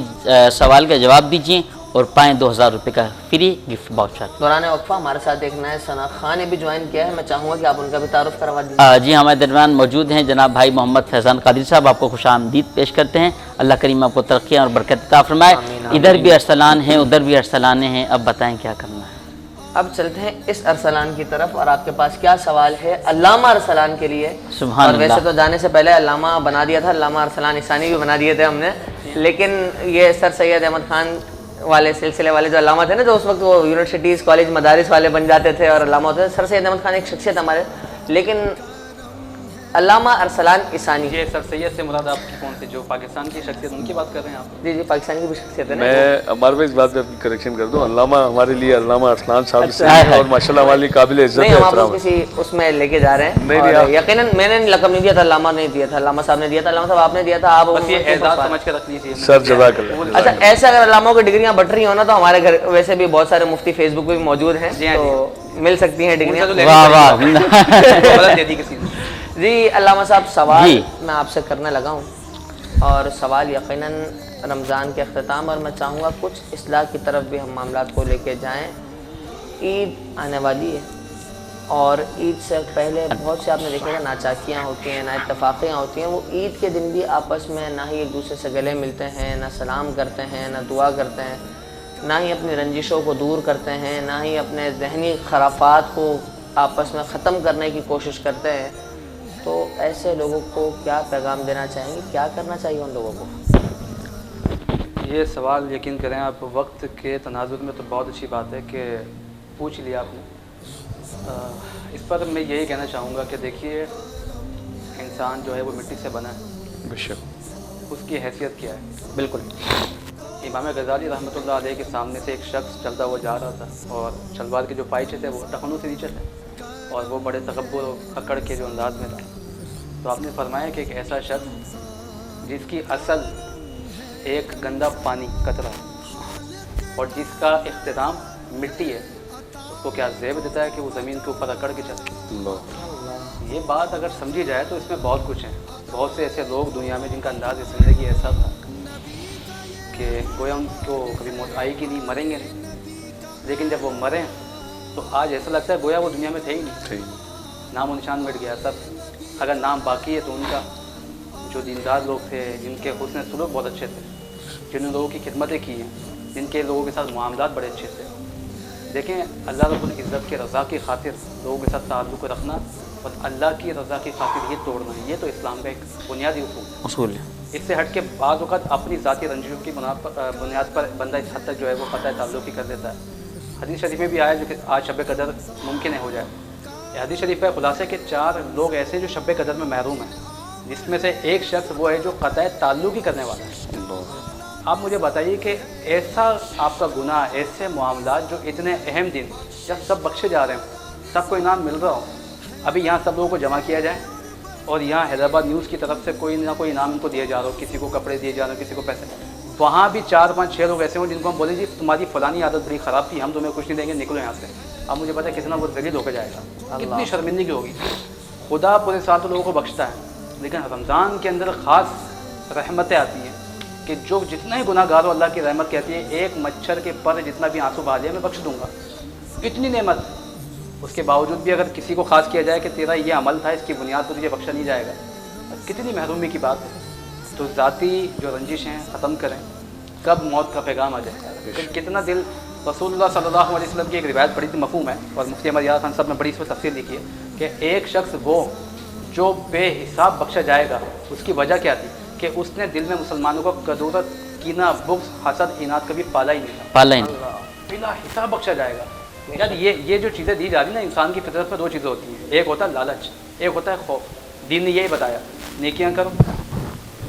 سوال کا جواب دیجیے اور پائیں 2000 روپے کا فری گفٹ باؤچر۔ دوران وقفہ ہمارے ساتھ ایک نئے ثنا خان نے بھی جوائن کیا ہے، میں چاہوں گا کہ آپ ان کا بھی تعارف کروا دیجیے۔ جی ہمارے درمیان موجود ہیں جناب بھائی محمد فیضان قادری صاحب، آپ کو خوش آمدید پیش کرتے ہیں۔ اللہ کریم آپ کو ترقی اور برکت عطا فرمائے۔ ادھر بھی ارسلان ہیں، ادھر بھی ارسلانے ہیں، اب بتائیں کیا کرنا ہے؟ اب چلتے ہیں اس ارسلان کی طرف، اور آپ کے پاس کیا سوال ہے علامہ ارسلان کے لیے؟ سبحان اور ویسے اللہ۔ تو جانے سے پہلے علامہ بنا دیا تھا، علامہ ارسلان عیسانی بھی بنا دیے تھے ہم نے، لیکن یہ سر سید احمد خان والے سلسلے والے جو علامہ تھے نا، جو اس وقت وہ یونیورسٹیز، کالج، مدارس والے بن جاتے تھے اور علامہ ہوتے تھے، سر سید احمد خان ایک شخصیت ہمارے، لیکن علامہ ارسلان عیسانی۔ یہ سر سید سے مراد آپ کی کون سی، جو پاکستان کی شخصیت ان کی بات کر رہے ہیں آپ؟ جی جی، پاکستان کی بھی شخصیت ہے نا۔ میں ہمارے اس بات پہ کریکشن کر دوں، علامہ ہمارے لیے علامہ ارسلان صاحب سے اور ماشاءاللہ ہمارے لیے قابل عزت نہیں، ہے، ہم آپ احترام کو ہے۔ کسی اس میں لے کے جا رہے ہیں، نہیں، اور یقیناً میں نے لقب نہیں دیا تھا، علامہ نہیں دیا تھا، علامہ صاحب نے دیا تھا، علامہ صاحب آپ نے دیا تھا، آپ بس یہ اعزاز سمجھ کے رکھ لیجیے سر، جزاک اللہ۔ اچھا، ایسے اگر علاموں کی ڈگریاں بٹ رہی ہوں نا، تو ہمارے گھر ویسے بھی بہت سارے مفتی فیس بک پہ بھی موجود ہیں، تو مل سکتی ہیں ڈگریاں۔ واہ واہ بدل دے دی کسی نے۔ جی علامہ صاحب، سوال میں آپ سے کرنے لگا ہوں، اور سوال یقیناً رمضان کے اختتام، اور میں چاہوں گا کچھ اصلاح کی طرف بھی ہم معاملات کو لے کے جائیں۔ عید آنے والی ہے، اور عید سے پہلے بہت سے آپ نے دیکھا ناچاکیاں ہوتی ہیں، نا اتفاقیاں ہوتی ہیں، وہ عید کے دن بھی آپس میں نہ ہی ایک دوسرے سے گلے ملتے ہیں، نہ سلام کرتے ہیں، نہ دعا کرتے ہیں، نہ ہی اپنی رنجشوں کو دور کرتے ہیں، نہ ہی اپنے ذہنی خرافات کو آپس میں ختم کرنے کی کوشش کرتے ہیں۔ تو ایسے لوگوں کو کیا پیغام دینا چاہیں گے، کیا کرنا چاہیے ان لوگوں کو؟ یہ سوال یقین کریں آپ وقت کے تناظر میں تو بہت اچھی بات ہے کہ پوچھ لیا آپ نے۔ اس پر میں یہی کہنا چاہوں گا کہ دیکھیے، انسان جو ہے وہ مٹی سے بنا ہے، بے شک اس کی حیثیت کیا ہے؟ بالکل۔ امام غزالی رحمۃ اللہ علیہ کے سامنے سے ایک شخص چلتا ہوا جا رہا تھا، اور شلوار کے جو پائچے تھے وہ ٹخنوں سے نیچے تھے، اور وہ بڑے تکبر و اکڑ کے جو انداز میں تھا۔ تو آپ نے فرمایا کہ ایک ایسا شخص جس کی اصل ایک گندا پانی قطرہ اور جس کا اختتام مٹی ہے، اس کو کیا زیب دیتا ہے کہ وہ زمین کے اوپر اکڑ کے چلے؟ یہ بات اگر سمجھی جائے تو اس میں بہت کچھ ہے۔ بہت سے ایسے لوگ دنیا میں جن کا انداز زندگی ایسا تھا کہ گویا ان کو کبھی موت آئی کہ نہیں، مریں گے نہیں، لیکن جب وہ مریں تو آج ایسا لگتا ہے گویا وہ دنیا میں تھے ہی نہیں، نام و نشان مٹ گیا سب۔ اگر نام باقی ہے تو ان کا جو دیندار لوگ تھے، جن کے حسن سلوک بہت اچھے تھے، جن لوگوں کی خدمتیں کی ہیں، جن کے لوگوں کے ساتھ معاملات بڑے اچھے تھے، دیکھیں اللہ رب العزت کے رضا کی خاطر لوگوں کے ساتھ تعلق رکھنا اور اللہ کی رضا کی خاطر یہ توڑنا، یہ تو اسلام کا ایک بنیادی اصول ہے۔ اس سے ہٹ کے بعض اوقات اپنی ذاتی رنجشوں کی بنیاد پر بندہ اس حد تک جو ہے وہ قطع تعلق ہی کر دیتا ہے۔ حدیث شریف میں بھی آیا جو کہ آج شب قدر ممکن ہے ہو جائے۔ حدیث شریف ہے خلاصے کہ 4 لوگ ایسے جو شب قدر میں محروم ہیں، جس میں سے ایک شخص وہ ہے جو قطع تعلق ہی کرنے والا ہے۔ آپ مجھے بتائیے کہ ایسا آپ کا گناہ، ایسے معاملات جو اتنے اہم دن جب سب بخشے جا رہے ہیں، سب کو انعام مل رہا ہو، ابھی یہاں سب لوگوں کو جمع کیا جائے اور یہاں حیدرآباد نیوز کی طرف سے کوئی نہ کوئی انعام ان کو دیا جا رہا ہو، کسی کو کپڑے دیے جا رہے ہو، کسی کو پیسے، وہاں بھی 4 5 6 لوگ ایسے ہوں جن کو ہم بولیں جی تمہاری فلانی عادت بڑی خراب تھی، ہم تمہیں کچھ نہیں دیں گے، نکلو یہاں سے۔ اب مجھے پتا ہے کتنا وہ ذلیل ہو کے جائے گا، کتنی شرمندگی ہوگی۔ خدا پورے سال تو لوگوں کو بخشتا ہے، لیکن رمضان کے اندر خاص رحمتیں آتی ہیں کہ جو جتنا ہی گناہ گار ہو، اللہ کی رحمت کہتی ہے ایک مچھر کے پر جتنا بھی آنسو بہا لیا میں بخش دوں گا، اتنی نعمت۔ اس کے باوجود بھی اگر کسی کو خاص کیا جائے کہ تیرا یہ عمل تھا، اس کی بنیاد پر تجھے بخشا نہیں جائے گا، کتنی محرومی کی بات ہے۔ تو ذاتی جو رنجش ہیں ختم کریں، کب موت کا پیغام آ جائے، کتنا دل۔ رسول اللہ صلی اللہ علیہ وسلم کی ایک روایت بڑی تھی، مفہوم ہے، اور مفتی احمد یار خان صاحب نے بڑی اس پر تفصیل لکھی ہے کہ ایک شخص وہ جو بے حساب بخشا جائے گا، اس کی وجہ کیا تھی کہ اس نے دل میں مسلمانوں کو کدورت، کینہ، بغض، حسد، اناد کبھی پالا ہی نہیں تھا، بلا حساب بخشا جائے گا۔ یار یہ جو چیزیں دی جا رہی ہیں نا، انسان کی فطرت میں 2 چیزیں ہوتی ہیں، ایک ہوتا ہے لالچ، ایک ہوتا ہے خوف۔ دین نے یہی بتایا نیکیاں کرو،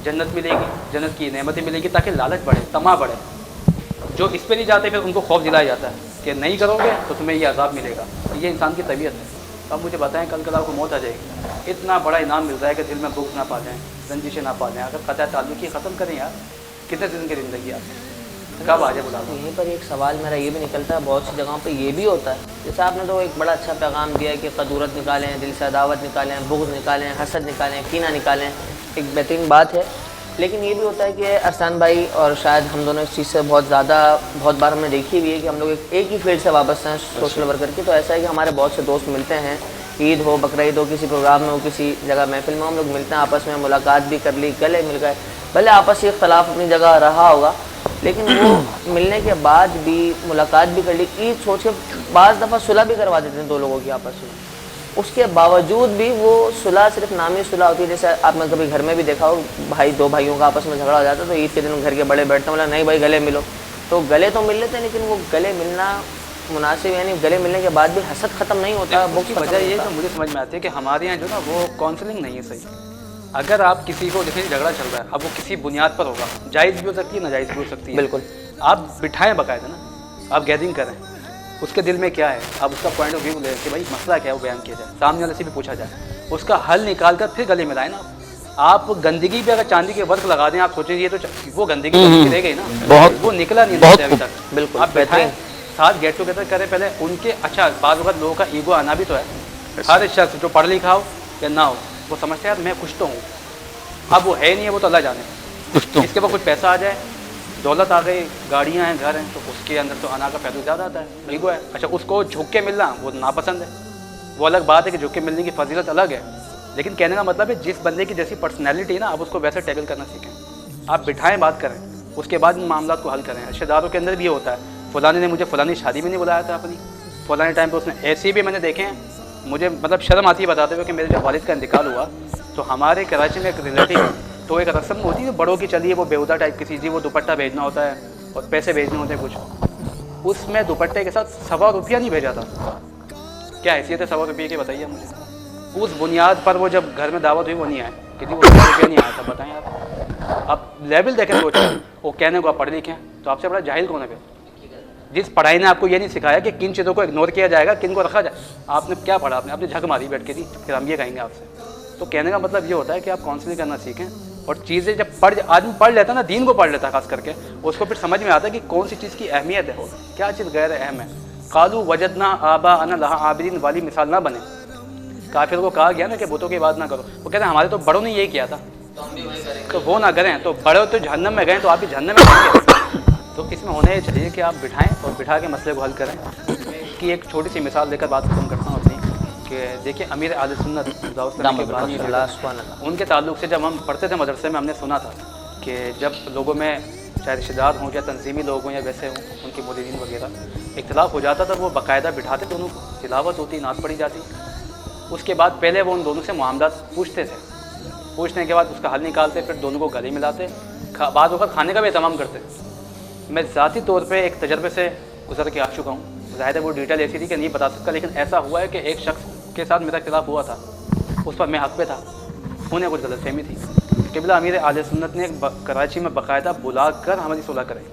جنت ملے گی، جنت کی نعمتیں ملے گی، تاکہ لالچ بڑھے، طمع بڑھے۔ جو اس پہ نہیں جاتے پھر ان کو خوف دلایا جاتا ہے کہ نہیں کرو گے تو تمہیں یہ عذاب ملے گا. یہ انسان کی طبیعت ہے. اب مجھے بتائیں کل آپ کو موت آ جائے گی, اتنا بڑا انعام مل رہا ہے کہ دل میں بغض نہ پالیں, رنجشیں نہ پالیں, اگر قطع تعلق ہی ختم کریں یار, کتنے دن کی زندگی آپ کب آ جائے بلا. یہیں پر ایک سوال میرا یہ بھی نکلتا ہے, بہت سی جگہوں پہ یہ بھی ہوتا ہے, جیسے آپ نے تو ایک بڑا اچھا پیغام دیا ہے کہ قدورت نکالیں, دل سے عداوت نکالیں, بغض نکالیں, حسد نکالیں, کینہ نکالیں, ایک بہترین بات ہے. لیکن یہ بھی ہوتا ہے کہ ارسلان بھائی اور شاید ہم دونوں اس چیز سے بہت بار ہم نے دیکھی بھی ہے کہ ہم لوگ ایک ہی فیلڈ سے وابستہ ہیں سوشل ورکر کی. تو ایسا ہے کہ ہمارے بہت سے دوست ملتے ہیں, عید ہو, بقرعید ہو, کسی پروگرام میں ہو, کسی جگہ محفل میں ہم لوگ ملتے ہیں, آپس میں ملاقات بھی کر لی, گلے مل گئے, بھلے آپسی اختلاف اپنی جگہ رہا ہوگا, لیکن وہ ملنے کے بعد بھی ملاقات بھی کر لی, عید سوچ کے بعض دفعہ صلح بھی کروا دیتے ہیں دو لوگوں کی آپس میں. اس کے باوجود بھی وہ صلح صرف نامی صلح ہوتی ہے. جیسے آپ نے کبھی گھر میں بھی دیکھا ہو, دو بھائیوں کا آپس میں جھگڑا ہو جاتا ہے تو عید کے دن گھر کے بڑے بیٹھتے ہیں, بولا نہیں بھائی گلے ملو, تو گلے تو مل لیتے ہیں لیکن وہ گلے ملنا مناسب, یعنی گلے ملنے کے بعد بھی حسد ختم نہیں ہوتا. اس کی وجہ یہ کہ مجھے سمجھ میں آتی ہے کہ ہمارے یہاں جو نا وہ کاؤنسلنگ نہیں ہے صحیح. اگر آپ کسی کو دیکھیں جھگڑا چل رہا ہے, اب وہ کسی بنیاد پر ہوگا, جائز بھی ہو سکتی ہے, ناجائز بھی ہو سکتی ہے, بالکل آپ بٹھائیں باقاعدہ نا, آپ گیدرنگ کریں, اس کے دل میں کیا ہے, آپ اس کا پوائنٹ آف ویو لیں کہ بھائی مسئلہ کیا ہے وہ بیان کیا جائے, سامنے والے سے بھی پوچھا جائے, اس کا حل نکال کر پھر گلے ملائیں نا. آپ گندگی پہ اگر چاندی کے ورق لگا دیں, آپ سوچیں یہ تو وہ گندگی رہ گئی نا, وہ نکلا نہیں ابھی تک. بالکل آپ بہترین ساتھ گیٹ ٹوگیدر کریں پہلے ان کے. اچھا بعض وقت لوگوں کا ایگو آنا بھی تو ہے, ہر شخص جو پڑھ لکھا ہو یا نہ ہو وہ سمجھتا ہے یار میں کچھ تو ہوں, اب وہ ہے نہیں ہے, وہ تو اللہ جانے. اس کے بعد کچھ پیسہ آ جائے, دولت آ گئی, گاڑیاں ہیں, گھر ہیں, تو اس کے اندر تو انا کا پہلو زیادہ آتا ہے, ایگو ہے. اچھا اس کو جھک کے ملنا وہ ناپسند ہے, وہ الگ بات ہے کہ جھک کے ملنے کی فضیلت الگ ہے, لیکن کہنے کا مطلب ہے جس بندے کی جیسی پرسنالٹی ہے نا آپ اس کو ویسے ٹیکل کرنا سیکھیں. آپ بٹھائیں, بات کریں, اس کے بعد ان معاملات کو حل کریں. رشتہ داروں کے اندر بھی یہ ہوتا ہے, فلانے نے مجھے فلانی شادی میں نہیں بلایا تھا اپنی, فلانے ٹائم پہ اس نے ایسی بھی میں نے دیکھے ہیں, مجھے مطلب شرم آتی ہے بتاتے ہوئے کہ میرے جب والد کا انتقال ہوا تو ہمارے کراچی میں ایک ریلیٹیو, تو ایک رسم ہوتی ہے بڑوں کی چلی ہے, وہ بیہودہ ٹائپ کی چیز, وہ دوپٹہ بھیجنا ہوتا ہے اور پیسے بھیجنے ہوتے ہیں کچھ, اس میں دوپٹے کے ساتھ 100 روپیہ نہیں بھیجا تھا. کیا حیثیت ہے 100 روپیے کی بتائیے مجھے. اس بنیاد پر وہ جب گھر میں دعوت ہوئی وہ نہیں آئے, کسی کو 100 روپیہ نہیں آیا تھا. بتائیں آپ لیول دیکھیں, سوچیں, وہ کہنے کو آپ پڑھ لکھیں تو آپ سے بڑا جاہل کون ہے پھر. جس پڑھائی نے آپ کو یہ نہیں سکھایا کہ کن چیزوں کو اگنور کیا جائے گا, کن کو رکھا جائے, آپ نے کیا پڑھا, آپ نے جھک ماری بیٹھ کے دی, پھر ہم یہ کہیں گے آپ سے. تو کہنے کا مطلب یہ ہوتا ہے کہ آپ کاؤنسلنگ کرنا سیکھیں, اور چیزیں جب آدمی پڑھ لیتا ہے نا, دین کو پڑھ لیتا ہے خاص کر کے, اس کو پھر سمجھ میں آتا ہے کہ کون سی چیز کی اہمیت ہے, کیا چیز غیر اہم ہے. قالوا وجدنا آباءنا لها عابدین والی مثال نہ بنے. کافر کو کہا گیا نا کہ بتوں کی بات نہ کرو, وہ کہتے ہیں ہمارے تو بڑوں نے یہی کیا تھا تو وہ نہ کریں, تو بڑے تو جہنم میں گئے تو آپ بھی جہنم میں جائیں گے. تو اس میں ہونا یہ چاہیے کہ آپ بٹھائیں اور بٹھا کے مسئلے کو حل کریں. اس کی ایک چھوٹی سی مثال دے کر بات ختم کرتا ہوں اپنی, کہ دیکھیں امیر اہل سنت ان کے تعلق سے جب ہم پڑھتے تھے مدرسے میں, ہم نے سنا تھا کہ جب لوگوں میں چاہے رشتہ دار ہوں یا تنظیمی لوگ ہوں یا ویسے ہوں, ان کے مریدین وغیرہ, اختلاف ہو جاتا تھا, وہ باقاعدہ بٹھاتے تھے, انہوں کو تلاوت ہوتی, نعت پڑھی جاتی. اس کے بعد پہلے وہ ان دونوں سے معاملات پوچھتے تھے, پوچھنے کے بعد اس کا حل نکالتے, پھر دونوں کو گلے ملاتے, بعض وقت کھانے کا بھی اہتمام کرتے. میں ذاتی طور پہ ایک تجربے سے گزر کے آ چکا ہوں, ظاہر ہے وہ ڈیٹیل ایسی تھی کہ نہیں بتا سکتا, لیکن ایسا ہوا ہے کہ ایک شخص کے ساتھ میرا اختلاف ہوا تھا, اس پر میں حق پہ تھا, انہیں کچھ غلط فہمی تھی. قبلہ امیر اہل سنت نے کراچی میں باقاعدہ بلا کر ہماری صلح کرائی,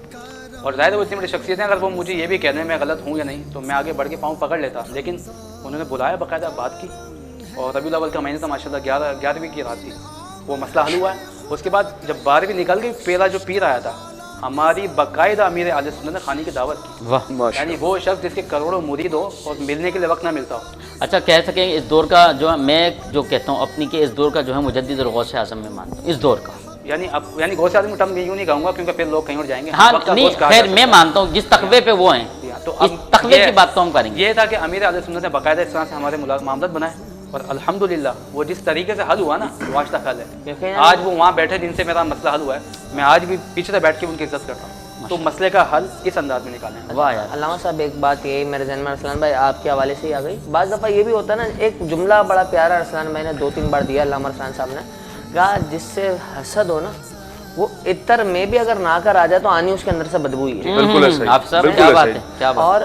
اور ظاہر ہے وہ اتنی بڑی شخصیت ہیں, اگر وہ مجھے یہ بھی کہنے میں غلط ہوں یا نہیں تو میں آگے بڑھ کے پاؤں پکڑ لیتا, لیکن انہوں نے بلایا, باقاعدہ بات کی, اور ربیع الاول کا مہینہ تھا ماشاء اللہ, 11ویں کی رات تھی, وہ مسئلہ حل ہوا ہے. اس کے بعد جب 12ویں نکل گئی, پہلا جو پیر آیا تھا ہماری باقاعدہ امیر اہل سنت نے کھانے کی دعوت کی. یعنی وہ شخص جس کے کروڑوں مرید ہو اور ملنے کے لیے وقت نہ ملتا ہو. اچھا کہہ سکیں اس دور کا جو ہے, میں جو کہتا ہوں اپنی کہ اس دور کا جو ہے مجدد اور غوث اعظم میں مانتا ہوں, اس دور کا یعنی غوث اعظم ٹرم یوں نہیں کہوں گا کیونکہ پھر لوگ کہیں اور جائیں گے. ہاں نہیں خیر, میں مانتا ہوں جس تقوی پہ وہ ہیں, تو اس تقوی کی بات تو ہم کریں گے. یہ تھا کہ امیر اہل سنت نے باقاعدہ اس طرح سے ہمارے معاملات بنائے, اور الحمدللہ وہ جس طریقے سے حل ہوا نا وہ آج تک حل ہے. آج وہ وہاں بیٹھے جن سے میرا مسئلہ حل ہوا ہے, میں آج بھی پیچھے سے بیٹھ کے ان کی عزت کرتا ہوں. تو مسئلے کا حل اس انداز میں نکالیں. واہ یار علامہ صاحب, ایک بات یہ میرے ذہن میں ارسلان بھائی آپ کے حوالے سے ہی آ گئی. بعض دفعہ یہ بھی ہوتا ہے نا, ایک جملہ بڑا پیارا ارسلان بھائی نے 2-3 بار دیا, علامہ ارسلان صاحب نے کہا جس سے حسد ہو نا وہ عطر میں بھی اگر نہ کر آ جائے تو آنی اس کے اندر سے بدبو ہی ہے. بالکل آپ صاحب کیا بات ہے, کیا بات. اور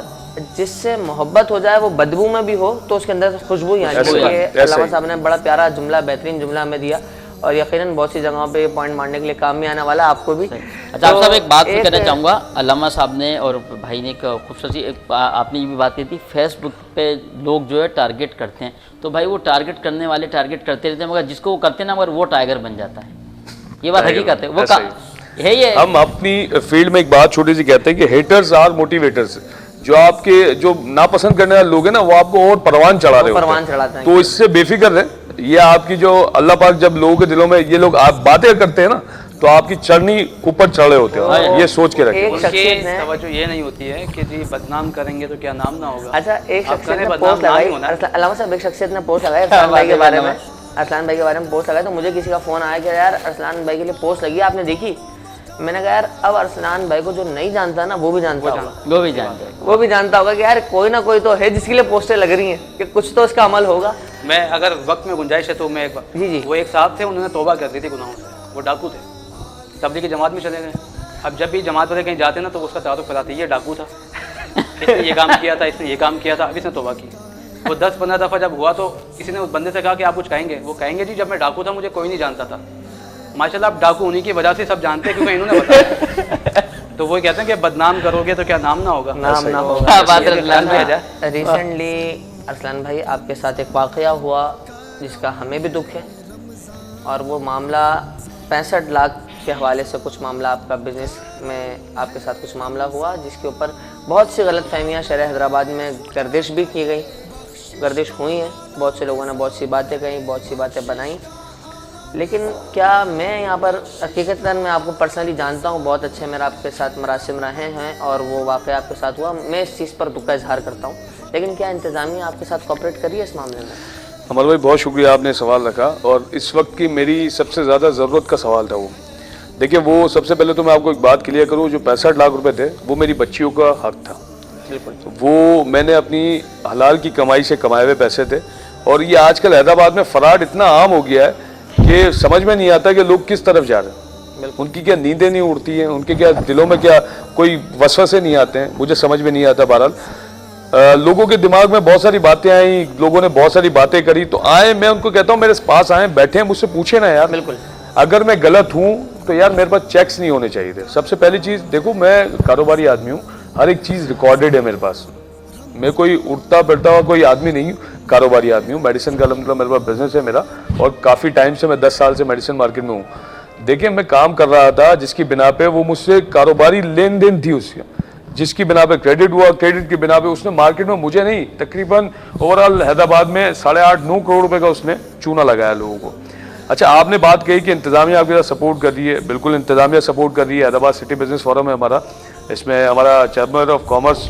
جس سے محبت ہو جائے وہ بدبو میں بھی ہو تو اس کے اندر سے خوشبو ہی آنی ہے. علامہ صاحب نے بڑا پیارا جملہ, بہترین جملہ ہمیں دیا. اور یقیناً بہت سی جگہوں پہ یہ پوائنٹ مارنے کے لیے کام میں آنے والا ہے آپ کو بھی. اچھا آپ صاحب ایک بات بھی کہنا چاہوں گا, علامہ صاحب نے اور بھائی نے ایک خوبصورت آپ نے یہ بھی بات کی تھی, فیس بک پہ لوگ جو ہے ٹارگیٹ کرتے ہیں, تو بھائی وہ ٹارگیٹ کرنے والے ٹارگیٹ کرتے رہتے ہیں, مگر جس کو وہ کرتے ہیں نا مگر وہ ٹائیگر بن جاتا ہے. یہ بات حقیقت ہے, وہ ہے یہ. ہم اپنی فیلڈ میں ایک بات چھوٹی سی کہتے ہیں کہ ہیٹرز آر موٹیویٹرز. جو آپ کے جو ناپسند کرنے والے لوگ ہیں نا وہ آپ کو اور پروان چڑھا رہے ہوتے ہیں, تو اس سے بے فکر رہیں. یہ آپ کی جو اللہ پاک جب لوگوں کے دلوں میں یہ لوگ آپ باتیں کرتے ہیں نا تو آپ کی چڑھنی اوپر چڑھ رہے ہوتے ہیں, یہ سوچ کے رکھیں. ان کی توجہ یہ نہیں ہوتی ہے کہ جی بدنام کریں گے تو کیا نام نہ ہوگا. اچھا ایک شخصیت نے پوسٹ لگائی, علامہ صاحب ایک شخصیت نے پوسٹ لگائی ارسلان بھائی کے بارے میں, ارسلان بھائی کے بارے میں پوسٹ لگائی, تو مجھے کسی کا فون آیا کہ یار ارسلان بھائی کے لیے پوسٹ لگی, آپ نے دیکھی؟ میں نے کہا یار اب ارسلان بھائی کو جو نہیں جانتا نا وہ بھی جانتا ہوگا, وہ بھی جانتا ہوگا کہ یار کوئی نہ کوئی تو ہے جس کے لیے پوسٹیں لگ رہی ہیں کہ کچھ تو اس کا عمل ہوگا. میں اگر وقت میں گنجائش ہے تو میں وہ ایک صاحب تھے, انہوں نے توبہ کر دی تھی گناہوں سے, وہ ڈاکو تھے, تبلیغی جماعت میں چلے گئے. اب جب بھی جماعت والے کہیں جاتے نا تو اس کا تعارف کراتے یہ ڈاکو تھا, اس نے یہ کام کیا تھا, اس نے یہ کام کیا تھا, اب اس نے توبہ کی. وہ 10-15 دفعہ جب ہوا تو کسی نے اس بندے سے کہا کہ آپ کچھ کہیں گے؟ وہ کہیں گے جی جب میں ڈاکو تھا مجھے کوئی نہیں جانتا تھا. ماشاءاللہ اب ڈاکو انہیں کی وجہ سے سب جانتے ہیں کیونکہ انہوں نے بتایا. تو وہ کہتے ہیں کہ بدنام کرو گے تو کیا نام نہ ہوگا, نام نہ ہوگا. ریسنٹلی ارسلان بھائی آپ کے ساتھ ایک واقعہ ہوا جس کا ہمیں بھی دکھ ہے, اور وہ معاملہ 65 لاکھ کے حوالے سے کچھ معاملہ آپ کا بزنس میں آپ کے ساتھ کچھ معاملہ ہوا جس کے اوپر بہت سی غلط فہمیاں شہر حیدرآباد میں گردش بھی کی گئی, گردش ہوئی ہیں, بہت سے لوگوں نے بہت سی باتیں کہیں, بہت سی باتیں بنائیں. لیکن کیا میں یہاں پر حقیقتاً میں آپ کو پرسنلی جانتا ہوں, بہت اچھے میرا آپ کے ساتھ مراسم رہے ہیں اور وہ واقعہ آپ کے ساتھ ہوا, میں اس چیز پر دکھ کا اظہار کرتا ہوں, لیکن کیا انتظامیہ آپ کے ساتھ کوآپریٹ کری ہے اس معاملے میں؟ عمر بھائی بہت شکریہ, آپ نے سوال رکھا, اور اس وقت کی میری سب سے زیادہ ضرورت کا سوال تھا وہ. دیکھیں وہ سب سے پہلے تو میں آپ کو ایک بات کلیئر کروں, جو 65 لاکھ روپے تھے وہ میری بچیوں کا حق تھا. وہ میں نے اپنی حلال کی کمائی سے کمائے ہوئے پیسے تھے, اور یہ آج کل حیدرآباد میں فراڈ اتنا عام ہو گیا ہے کہ سمجھ میں نہیں آتا کہ لوگ کس طرف جا رہے ہیں. ان کی کیا نیندیں نہیں اڑتی ہیں, ان کے کیا دلوں میں کیا کوئی وسوسے نہیں آتے ہیں, مجھے سمجھ میں نہیں آتا. بہرحال لوگوں کے دماغ میں بہت ساری باتیں آئیں, لوگوں نے بہت ساری باتیں کری, تو آئیں میں ان کو کہتا ہوں میرے پاس آئیں, بیٹھیں, مجھ سے پوچھیں نا یار. بالکل اگر میں غلط ہوں تو یار میرے پاس چیکس نہیں ہونے چاہیے تھے. سب سے پہلی چیز دیکھو, میں کاروباری آدمی ہوں, ہر ایک چیز ریکارڈڈ ہے میرے پاس. میں کوئی اٹھتا بیٹھتا ہوا کوئی آدمی نہیں ہوں, کاروباری آدمی ہوں. میڈیسن کا الحمدللہ میرے پاس بزنس ہے میرا, اور کافی ٹائم سے, میں 10 سال سے میڈیسن مارکیٹ میں ہوں. دیکھیں میں کام کر رہا تھا جس کی بنا پہ وہ مجھ سے کاروباری لین دین تھی, اس کی جس کی بنا پہ کریڈٹ ہوا, کریڈٹ کی بنا پہ اس نے مارکیٹ میں مجھے نہیں تقریباً اوور آل حیدرآباد میں 8.5-9 کروڑ روپے کا اس نے چونا لگایا لوگوں کو. اچھا آپ نے بات کہی کہ انتظامیہ آپ کے ساتھ سپورٹ کر رہی ہے, بالکل انتظامیہ سپورٹ کر رہی ہے. حیدرآباد سٹی بزنس فورم ہے ہمارا, اس میں ہمارا چیئرمین آف کامرس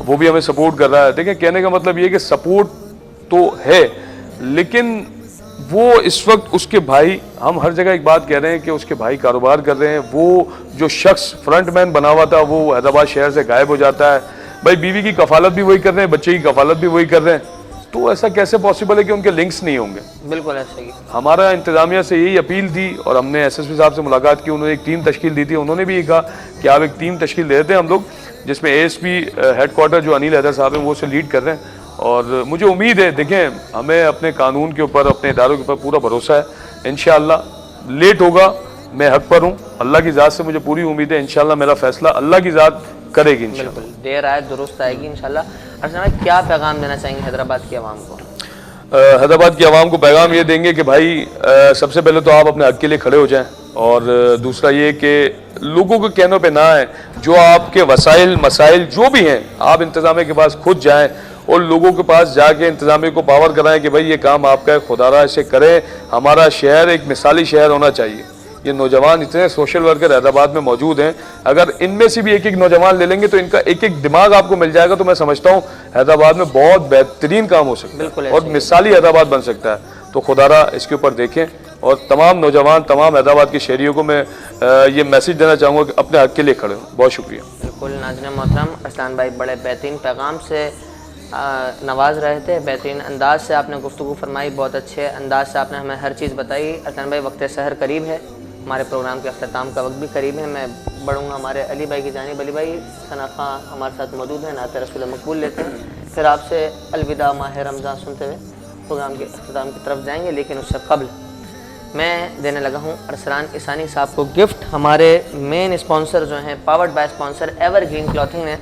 وہ بھی ہمیں سپورٹ کر رہا ہے. دیکھیں کہنے کا مطلب یہ کہ سپورٹ تو ہے, لیکن وہ اس وقت اس کے بھائی, ہم ہر جگہ ایک بات کہہ رہے ہیں کہ اس کے بھائی کاروبار کر رہے ہیں, وہ جو شخص فرنٹ مین بنا ہوا تھا وہ حیدرآباد شہر سے غائب ہو جاتا ہے. بھائی بیوی کی کفالت بھی وہی کر رہے ہیں, بچے کی کفالت بھی وہی کر رہے ہیں, تو ایسا کیسے پاسبل ہے کہ ان کے لنکس نہیں ہوں گے؟ بالکل ایسا ہی. ہمارا انتظامیہ سے یہی اپیل تھی, اور ہم نے ایس ایس پی صاحب سے ملاقات کی, انہوں نے ایک ٹیم تشکیل دی تھی. انہوں نے بھی یہ کہا کہ آپ ایک ٹیم تشکیل دے دیتے ہیں ہم لوگ, جس میں A S P headquarter جو انیل حیدر صاحب ہیں وہ اسے لیڈ کر رہے ہیں. اور مجھے امید ہے, دیکھیں ہمیں اپنے قانون کے اوپر, اپنے اداروں کے اوپر پورا بھروسہ ہے. انشاءاللہ لیٹ ہوگا, میں حق پر ہوں, اللہ کی ذات سے مجھے پوری امید ہے, انشاءاللہ میرا فیصلہ اللہ کی ذات کرے گی انشاءاللہ. بالکل دیر آئے درست آئے گی انشاءاللہ. ارسلان کیا پیغام دینا چاہیں گے حیدرآباد کی عوام کو؟ حیدرآباد کی عوام کو پیغام یہ دیں گے کہ بھائی سب سے پہلے تو آپ اپنے حق کے لیے کھڑے ہو جائیں, اور دوسرا یہ کہ لوگوں کے کہنوں پہ نہ آئیں. جو آپ کے وسائل مسائل جو بھی ہیں آپ انتظامیہ کے پاس خود جائیں, اور لوگوں کے پاس جا کے انتظامیہ کو پاور کرائیں کہ بھائی یہ کام آپ کا ہے, خدا را اسے کریں. ہمارا شہر ایک مثالی شہر ہونا چاہیے. یہ نوجوان اتنے سوشل ورکر حیدرآباد میں موجود ہیں, اگر ان میں سے بھی ایک ایک نوجوان لے لیں گے تو ان کا ایک ایک دماغ آپ کو مل جائے گا, تو میں سمجھتا ہوں حیدرآباد میں بہت بہترین کام ہو سکتا ہے اور مثالی حیدرآباد بن سکتا ہے. تو خدا را اس کے اوپر دیکھیں, اور تمام نوجوان, تمام حیدرآباد کے شہریوں کو میں یہ میسج دینا چاہوں گا کہ اپنے حق کے لیے کھڑے ہوں. بہت شکریہ. بالکل ناظرین محترم, ارسلان بھائی بڑے بہترین پیغام سے نواز رہے تھے, بہترین انداز سے آپ نے گفتگو فرمائی, بہت اچھے انداز سے آپ نے ہمیں ہر چیز بتائی. ارسلان بھائی وقت سحر قریب ہے, ہمارے پروگرام کے اختتام کا وقت بھی قریب ہے. میں بڑھوں گا ہمارے علی بھائی کی جانب. علی بھائی ثنا خان ہمارے ساتھ موجود ہیں, نعت رسول مقبول لیتے ہیں, پھر آپ سے الوداع ماہ رمضان سنتے ہوئے پروگرام کے اختتام کی طرف جائیں گے. لیکن اس سے قبل میں دینے لگا ہوں ارسلان احسانی صاحب کو گفٹ. ہمارے مین اسپانسر جو ہیں powered by sponsor ever Green clothing نے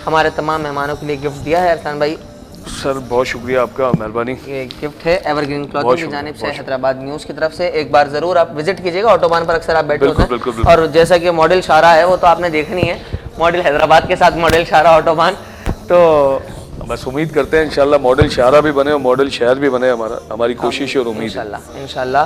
ہمارے تمام مہمانوں کے لیے گفٹ دیا ہے. ارسلان بھائی سر بہت شکریہ آپ کا, مہربانی. یہ گفٹ ہے ایور گرین کلاتھنگ کی جانب سے حیدرآباد نیوز کی طرف سے. ایک بار ضرور آپ وزٹ کیجیے گا, آٹوبان پر اکثر آپ بیٹھے ہوتے ہیں. اور جیسا کہ ماڈل شارہ ہے وہ تو آپ نے دیکھنی ہے, ماڈل حیدرآباد کے ساتھ ماڈل شارہ آٹوبان. تو بس امید کرتے ہیں انشاءاللہ ماڈل شارہ بھی بنے اور ماڈل شہر بھی بنے, ہماری کوشش اور امید ہے انشاءاللہ.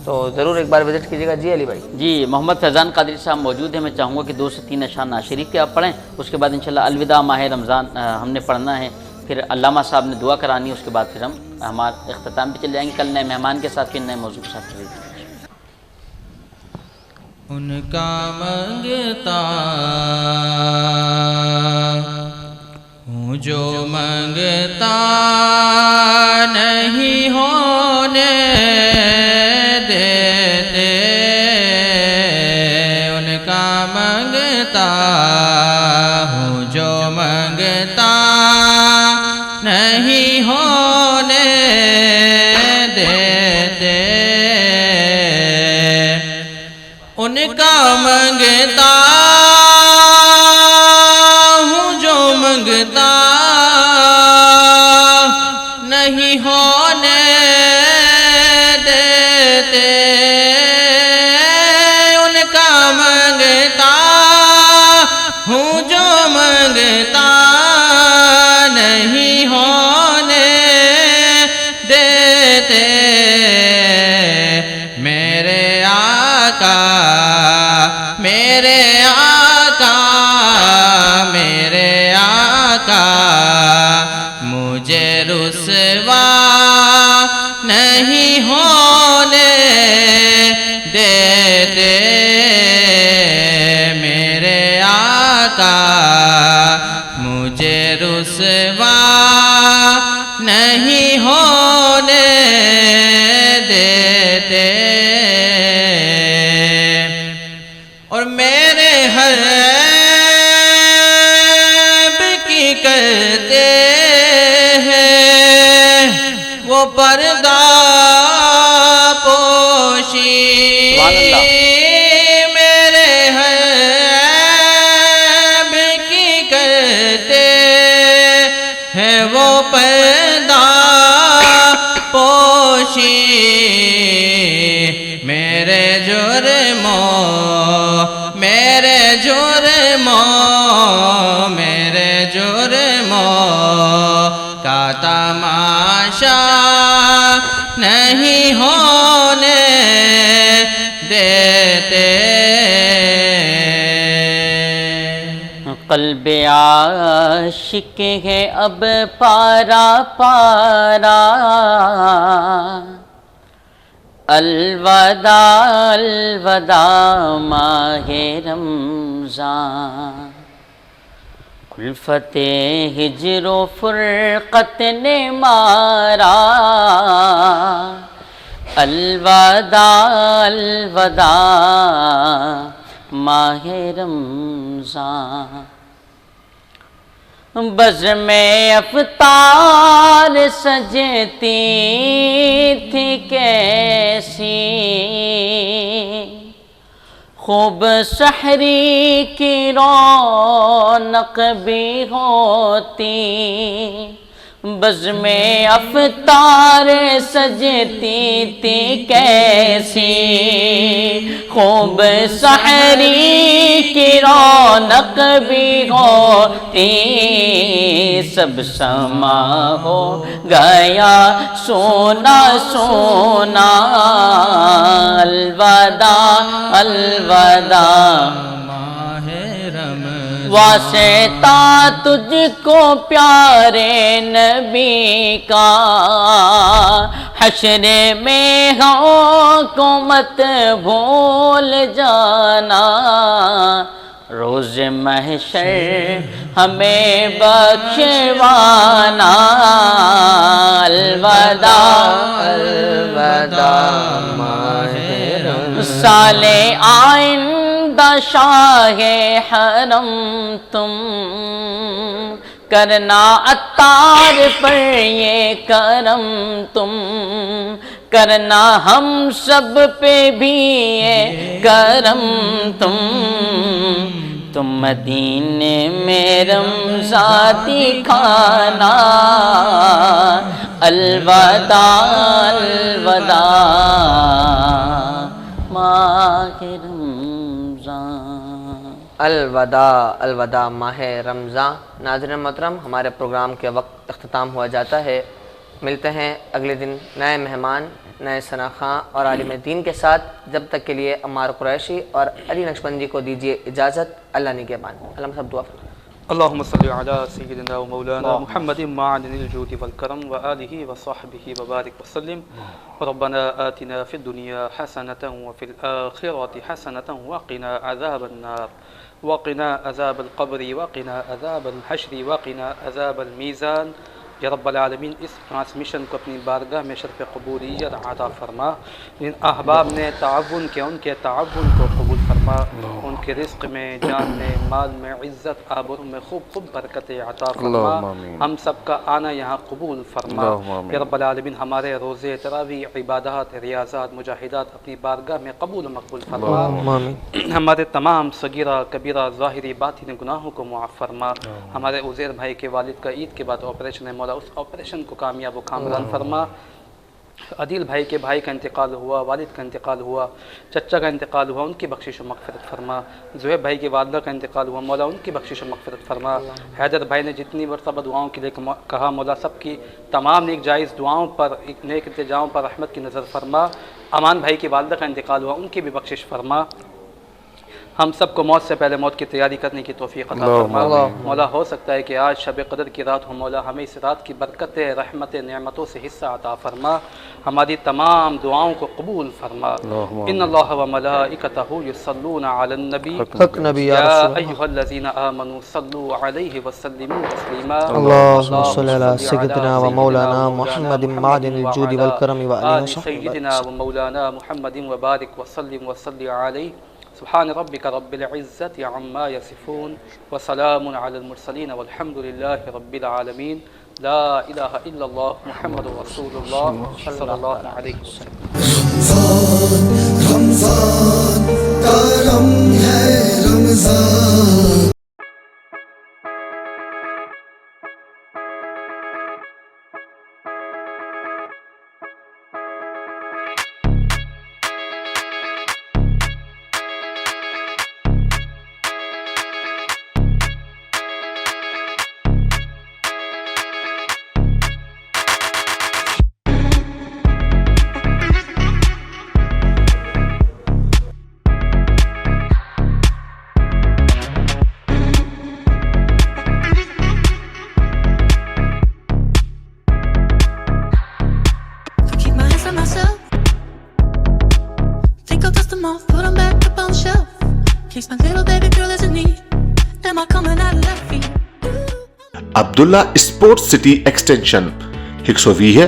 تو ضرور ایک بار وزٹ کیجیے گا. جی علی بھائی. جی محمد فیضان قادری صاحب موجود ہیں. میں چاہوں گا کہ 2 سے 3 اشعار نعت شریف کے آپ پڑھیں, اس کے بعد انشاءاللہ الوداع ماہ رمضان ہم نے پڑھنا ہے, پھر علامہ صاحب نے دعا کرانی ہے, اس کے بعد پھر ہم ہمارا اختتام پہ چل جائیں گے. کل نئے مہمان کے ساتھ پھر نئے موضوع کے ساتھ چلیں گے. ان کا منگتا ہوں جو منگتا نہیں ہونے دیتے, ان کا منگتا ہوں جو منگتا نہیں ہونے دیتے, ان کا منگتا ہوں جو منگتا نہیں ہونے دیتے, ان کا منگتا ہوں جو منگتا نہیں ہونے دیتے, میرے آقا میرے آقا میرے آقا مجھے رسوا نہیں ہونے دیتے, میرے آقا مجھے رسوا نہیں ہونے دیتے, اور میرے ہر عیب کی کرتے ہیں وہ پردہ پوشی, میرے ہر عیب کی کرتے ہیں وہ پردہ پوشی, میرے جرموں میرے جرموں میرے جرموں کا تماشا نہیں ہونے دیتے, قلب عاشق ہے اب پارا پارا, الوداع الوداع ماہ رمضان, الفت ہجر و فرقت نے مارا, الوداع الوداع ماہ رمضان, بزم افطار سجتی تھی کیسی, خوب سحری کی رونق بھی ہوتی, بزم افطار سجتی تھی کیسی, خوب سحری کی رونق بھی ہوتی, سب سما ہو گیا سونا سونا, الوداع الوداع واسطہ تجھ کو پیارے نبی کا, حشر میں ہوں کو مت بھول جانا, روز محشر ہمیں بخشوانا, الوداع الوداع ماہ سال آئندہ شاہ حرم تم کرنا عطار پر یہ کرم تم کرنا ہم سب پہ بھی یہ کرم تم مدینے میں رمضاں دکھانا الوداع الوداع ماہ رمضان الوداع الوداع ماہ رمضان۔ ناظرین محترم، ہمارے پروگرام کے وقت اختتام ہوا جاتا ہے۔ ملتے ہیں اگلے دن نئے مہمان، نئے ثنا خاں اور عالم دین کے ساتھ۔ جب تک کے لیے عمار قریشی اور علی نقشبندی کو دیجیے اجازت۔ اللہ نگہبان۔ علامہ صاحب دعا فرمائیں۔ اللهم صل على سيدنا ومولانا محمد معدن الجود والكرم وآله وصحبه وبارك وسلم. ربنا آتنا في الدنيا حسنة وفي الآخرة حسنة وقنا عذاب النار وقنا عذاب القبر وقنا عذاب الحشر وقنا عذاب الميزان. یا رب العالمین، اس ٹرانسمیشن کو اپنی بارگاہ میں شرف قبولیت عطا فرما۔ جن احباب نے تعاون کیا ان کے تعاون کو قبول فرما، ان کے رزق میں، جان میں، مال میں، عزت آبرو میں خوب برکت عطا فرما۔ ہم سب کا آنا یہاں قبول فرما یا رب العالمین۔ ہمارے روزے، تراویح، عبادات، ریاضات، مجاہدات اپنی بارگاہ میں قبول و مقبول فرما۔ ہمارے تمام صغیرہ کبیرہ ظاہری باطنی گناہوں کو معاف فرما۔ ہمارے عزیر بھائی کے والد کا عید کے بعد آپریشن ہے، مولا اس آپریشن کو کامیاب و کامران فرما۔ عدیل بھائی کے بھائی کا انتقال ہوا، والد کا انتقال ہوا، چچا کا انتقال ہوا، ان کی بخشش و مغفرت فرما۔ زہیب بھائی کی والدہ کا انتقال ہوا، مولا ان کی بخشش و مغفرت فرما۔ حیدر بھائی نے جتنی مرتبہ دعاؤں کے لیے کہا، مولا سب کی تمام نیک جائز دعاؤں پر، نیک التجاؤں پر رحمت کی نظر فرما۔ امان بھائی کی والدہ کا انتقال ہوا، ان کی بھی بخشش فرما۔ ہم سب کو موت سے پہلے موت کی تیاری کرنے کی توفیق عطا فرما۔ مولا ہو سکتا ہے کہ آج شب قدر کی رات ہو، مولا ہمیں اس رات کی برکت رحمت نعمتوں سے حصہ عطا فرما۔ ہماری تمام دعاؤں کو قبول فرما۔ ان اللہ و ملائکتہ یصلون علی النبی یا ایھا الذین آمنوا صلوا علیہ وسلموا تسلیما۔ اللہم صل علی سیدنا و مولانا محمد معدن الجود والکرم آل سیدنا و مولانا محمد وبارک وسلم وصلی علیہ۔ سبحان ربك رب العزة عما يصفون وسلام على المرسلين والحمد لله رب العالمين. لا إله إلا الله محمد رسول الله صلى الله عليه وسلم. رمضان کا رنگ ہے Ramzan. Abdullah sport city extension 120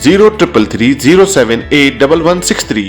0333078163।